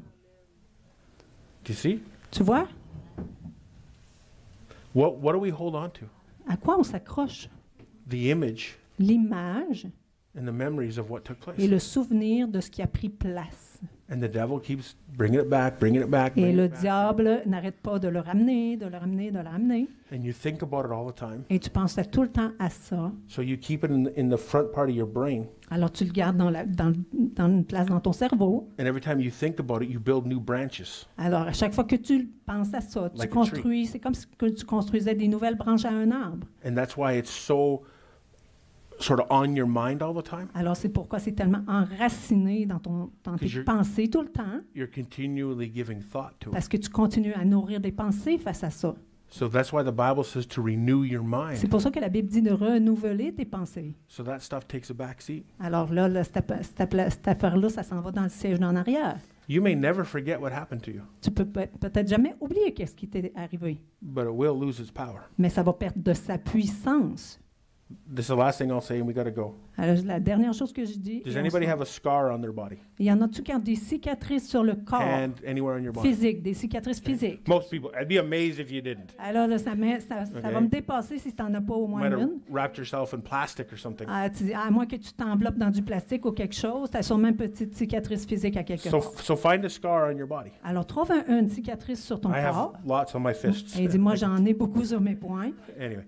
[SPEAKER 2] Do you see?
[SPEAKER 1] Tu vois?
[SPEAKER 2] What do we hold on to?
[SPEAKER 1] À quoi on s'accroche?
[SPEAKER 2] The image
[SPEAKER 1] L'image
[SPEAKER 2] and the memories of what took place.
[SPEAKER 1] et le souvenir de ce qui a pris place.
[SPEAKER 2] And the devil keeps bringing it back, bringing it back.
[SPEAKER 1] Et
[SPEAKER 2] bringing
[SPEAKER 1] le
[SPEAKER 2] it back.
[SPEAKER 1] diable n'arrête pas de le ramener, de le ramener, de le ramener.
[SPEAKER 2] And you think about it all the time.
[SPEAKER 1] Et tu penses tout le temps à ça.
[SPEAKER 2] So you keep it in the front part of your brain.
[SPEAKER 1] Alors tu le gardes dans une place dans ton cerveau.
[SPEAKER 2] And every time you think about it, you build new branches.
[SPEAKER 1] Alors à chaque fois que tu penses à ça, tu
[SPEAKER 2] Like a
[SPEAKER 1] construis, c'est comme si que tu construisais des nouvelles branches à un arbre.
[SPEAKER 2] And that's why it's so sort of on your mind all the time.
[SPEAKER 1] Alors c'est pourquoi c'est tellement enraciné dans tes
[SPEAKER 2] Because you're-
[SPEAKER 1] pensées tout le temps,
[SPEAKER 2] You're continually giving thought to it.
[SPEAKER 1] parce que tu continues à nourrir des pensées face à ça.
[SPEAKER 2] So that's why the Bible says to renew your
[SPEAKER 1] C'est
[SPEAKER 2] mind.
[SPEAKER 1] pour ça que la Bible dit de renouveler tes pensées.
[SPEAKER 2] So that stuff takes a back seat.
[SPEAKER 1] Alors là, cette affaire-là, ça s'en va dans le siège d'en arrière.
[SPEAKER 2] You may never forget what happened to you,
[SPEAKER 1] Tu peux peut-être jamais oublier qu'est-ce qui t'est arrivé,
[SPEAKER 2] but it will lose its power.
[SPEAKER 1] mais ça va perdre de sa puissance.
[SPEAKER 2] This is the last thing I'll say, and we got to go.
[SPEAKER 1] Alors, la dernière chose que je dis,
[SPEAKER 2] Does anybody have a scar on their body?
[SPEAKER 1] il y en a-tu qui ont des cicatrices sur le corps
[SPEAKER 2] Hand anywhere on your body?
[SPEAKER 1] physique, des cicatrices physiques?
[SPEAKER 2] Most people. I'd be amazed if you didn't.
[SPEAKER 1] Alors là, ça
[SPEAKER 2] Okay.
[SPEAKER 1] va me dépasser si tu n'en as pas au
[SPEAKER 2] You
[SPEAKER 1] moins
[SPEAKER 2] might have
[SPEAKER 1] une.
[SPEAKER 2] wrapped yourself in plastic or something.
[SPEAKER 1] Tu dis, à moins que tu t'enveloppes dans du plastique ou quelque chose, tu as sûrement une petite cicatrice physique à quelque part.
[SPEAKER 2] So find a scar on your body.
[SPEAKER 1] Alors, trouve une cicatrice sur ton
[SPEAKER 2] I
[SPEAKER 1] corps.
[SPEAKER 2] have lots on my fists.
[SPEAKER 1] Et dis, moi, j'en ai beaucoup sur mes poings.
[SPEAKER 2] Anyway,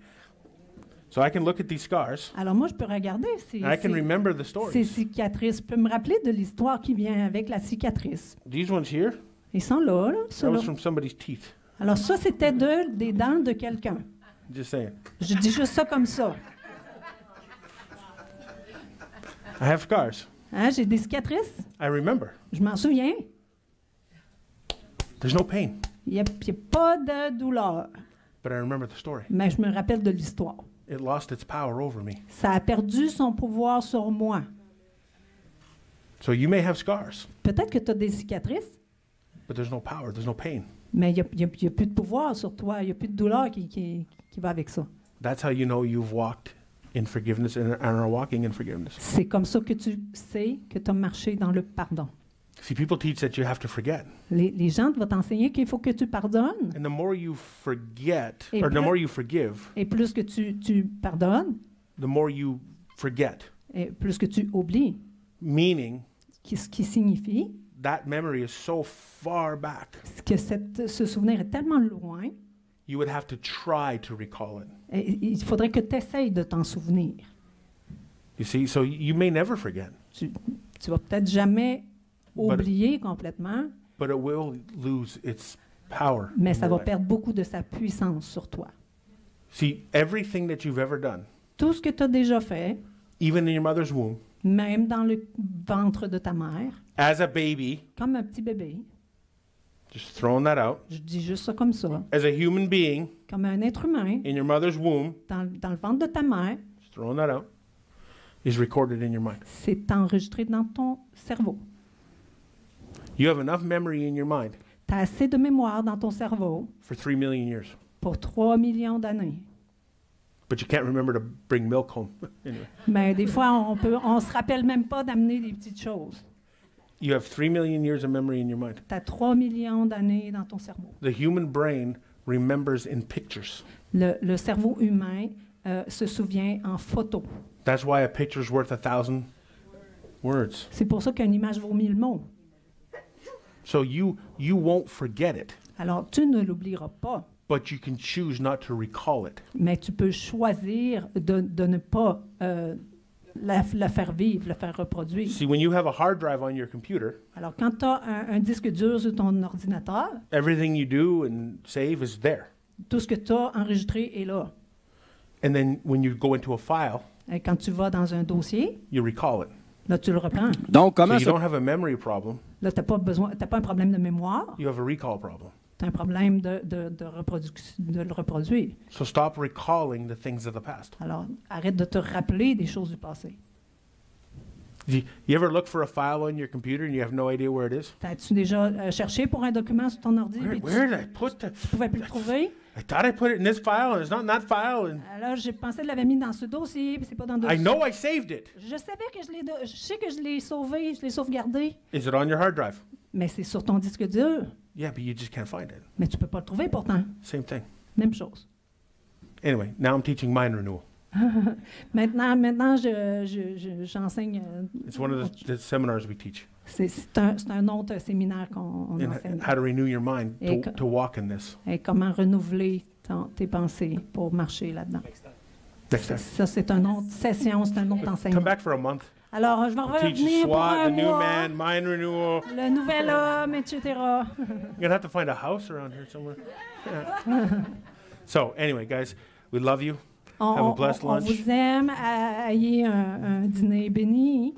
[SPEAKER 2] so I can look at these scars.
[SPEAKER 1] Alors, moi, je peux regarder
[SPEAKER 2] And I can remember the
[SPEAKER 1] ces
[SPEAKER 2] stories.
[SPEAKER 1] cicatrices. Je peux me rappeler de l'histoire qui vient avec la cicatrice.
[SPEAKER 2] These ones here,
[SPEAKER 1] Ils sont là,
[SPEAKER 2] that
[SPEAKER 1] ceux-là.
[SPEAKER 2] was from somebody's teeth.
[SPEAKER 1] Alors, ça, c'était des dents de quelqu'un.
[SPEAKER 2] Just saying.
[SPEAKER 1] Je dis juste ça comme ça.
[SPEAKER 2] I have scars.
[SPEAKER 1] Hein, j'ai des cicatrices.
[SPEAKER 2] I remember.
[SPEAKER 1] Je m'en souviens.
[SPEAKER 2] There's no pain,
[SPEAKER 1] Il n'y a pas de douleur.
[SPEAKER 2] but I remember the story.
[SPEAKER 1] Mais je me rappelle de l'histoire.
[SPEAKER 2] It lost its power over me.
[SPEAKER 1] Ça a perdu son pouvoir sur moi.
[SPEAKER 2] So you may have scars,
[SPEAKER 1] Peut-être que tu as des cicatrices,
[SPEAKER 2] but there's no power, there's no pain.
[SPEAKER 1] mais il n'y a plus de pouvoir sur toi. Il n'y a plus de douleur qui va avec ça.
[SPEAKER 2] That's how you know you've walked in forgiveness and are walking in forgiveness.
[SPEAKER 1] C'est comme ça que tu sais que tu as marché dans le pardon.
[SPEAKER 2] See, people teach that you have to forget.
[SPEAKER 1] Les gens vont t'enseigner qu'il faut que tu pardonnes.
[SPEAKER 2] And the more you forget,
[SPEAKER 1] Et
[SPEAKER 2] or the
[SPEAKER 1] plus-
[SPEAKER 2] more you forgive,
[SPEAKER 1] Et plus que tu pardonnes,
[SPEAKER 2] the more you forget.
[SPEAKER 1] et plus que tu oublies.
[SPEAKER 2] Meaning,
[SPEAKER 1] Ce qui signifie
[SPEAKER 2] that memory is so far back,
[SPEAKER 1] que ce souvenir est tellement loin,
[SPEAKER 2] you would have to try to recall it.
[SPEAKER 1] et il faudrait que tu essayes de t'en souvenir.
[SPEAKER 2] You see, so you may never forget,
[SPEAKER 1] Tu vas peut-être jamais
[SPEAKER 2] But-
[SPEAKER 1] oublier complètement,
[SPEAKER 2] but it will lose its power.
[SPEAKER 1] mais
[SPEAKER 2] in
[SPEAKER 1] ça
[SPEAKER 2] your
[SPEAKER 1] va
[SPEAKER 2] life.
[SPEAKER 1] perdre beaucoup de sa puissance sur toi.
[SPEAKER 2] See, everything that you've ever done,
[SPEAKER 1] Tout ce que tu as déjà fait,
[SPEAKER 2] even in your mother's womb,
[SPEAKER 1] même dans le ventre de ta mère,
[SPEAKER 2] as a baby,
[SPEAKER 1] comme un petit bébé,
[SPEAKER 2] just throwing that out,
[SPEAKER 1] je dis juste ça comme ça,
[SPEAKER 2] as a human being
[SPEAKER 1] comme un être humain,
[SPEAKER 2] in your mother's womb,
[SPEAKER 1] dans le ventre de ta mère,
[SPEAKER 2] just throwing that out, is recorded in your mind.
[SPEAKER 1] c'est enregistré dans ton cerveau.
[SPEAKER 2] You have enough memory in your mind
[SPEAKER 1] Tu as assez de mémoire dans ton cerveau
[SPEAKER 2] for 3 million years,
[SPEAKER 1] pour 3 millions d'années.
[SPEAKER 2] but you can't remember to bring milk home. Anyway,
[SPEAKER 1] Mais des fois, on se rappelle même pas d'amener des petites choses.
[SPEAKER 2] you have 3 million years of memory in your mind.
[SPEAKER 1] Tu as 3 millions d'années dans ton cerveau.
[SPEAKER 2] The human brain remembers in pictures.
[SPEAKER 1] Le cerveau humain se souvient en photo.
[SPEAKER 2] That's why a picture's worth 1,000 words.
[SPEAKER 1] C'est pour ça qu'une image vaut 1000 mots.
[SPEAKER 2] So you won't forget it,
[SPEAKER 1] Alors, tu ne l'oublieras pas,
[SPEAKER 2] but you can choose not to recall it.
[SPEAKER 1] mais tu peux choisir de ne pas la faire vivre, la faire reproduire.
[SPEAKER 2] See, when you have a hard drive on your computer,
[SPEAKER 1] Alors, quand tu as un disque dur sur ton ordinateur,
[SPEAKER 2] everything you do and save is there.
[SPEAKER 1] tout ce que tu as enregistré est là.
[SPEAKER 2] And then when you go into a file,
[SPEAKER 1] Et quand tu vas dans un dossier,
[SPEAKER 2] you recall it.
[SPEAKER 1] là, tu le reprends.
[SPEAKER 3] Donc,
[SPEAKER 2] So
[SPEAKER 3] comment
[SPEAKER 2] you
[SPEAKER 3] ça...
[SPEAKER 2] don't have a memory problem,
[SPEAKER 1] Là, tu n'as pas un problème de mémoire,
[SPEAKER 2] you have a recall problem.
[SPEAKER 1] tu as un problème de le reproduire.
[SPEAKER 2] So stop recalling the things of the past.
[SPEAKER 1] Alors, arrête de te rappeler des choses du passé.
[SPEAKER 2] You ever look for a file on your computer and you have no idea where it is?
[SPEAKER 1] T'as-tu déjà cherché pour un document sur ton ordi et
[SPEAKER 2] Where did I put that?
[SPEAKER 1] tu ne pouvais plus le trouver?
[SPEAKER 2] I thought I put it in this file and it's not in that file. And
[SPEAKER 1] Alors, j'ai pensé que je l'avais mis dans ce dossier, puis c'est pas dans le
[SPEAKER 2] I
[SPEAKER 1] dossier.
[SPEAKER 2] know I saved it.
[SPEAKER 1] Je savais que je sais que je l'ai sauvé, je l'ai sauvegardé,
[SPEAKER 2] Is it on your hard drive?
[SPEAKER 1] mais c'est sur ton disque dur.
[SPEAKER 2] Yeah, but you just can't find it.
[SPEAKER 1] Mais tu peux pas le trouver pourtant.
[SPEAKER 2] Same thing.
[SPEAKER 1] Même chose.
[SPEAKER 2] Anyway, now I'm teaching mind renewal.
[SPEAKER 1] Maintenant, j'enseigne.
[SPEAKER 2] It's one of the seminars we teach.
[SPEAKER 1] C'est un autre séminaire qu'on
[SPEAKER 2] In
[SPEAKER 1] enseigne.
[SPEAKER 2] how to renew your mind
[SPEAKER 1] Et
[SPEAKER 2] to walk in this.
[SPEAKER 1] Et comment renouveler tes pensées pour marcher là-dedans.
[SPEAKER 2] Next time.
[SPEAKER 1] Ça, c'est une autre session, c'est un autre
[SPEAKER 2] Come
[SPEAKER 1] enseignement.
[SPEAKER 2] back for a month.
[SPEAKER 1] Alors, je vais
[SPEAKER 2] Teach
[SPEAKER 1] revenir pour
[SPEAKER 2] SWAT,
[SPEAKER 1] un
[SPEAKER 2] the new
[SPEAKER 1] mois,
[SPEAKER 2] man, mind renewal.
[SPEAKER 1] le nouvel homme, etc.
[SPEAKER 2] You're gonna have to find a house around here somewhere. Yeah. So anyway, guys, we love you. Have a blessed
[SPEAKER 1] On
[SPEAKER 2] lunch.
[SPEAKER 1] vous aime, ayez un dîner béni.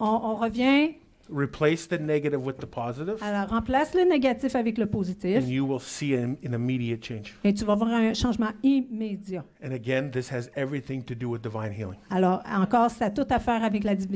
[SPEAKER 1] On revient,
[SPEAKER 2] Replace the negative with the positive,
[SPEAKER 1] alors remplace le négatif avec le positif
[SPEAKER 2] and you will see an immediate change.
[SPEAKER 1] et tu vas voir un changement immédiat.
[SPEAKER 2] And again, this has everything to do with divine healing.
[SPEAKER 1] Alors encore, ça a tout à faire avec la division.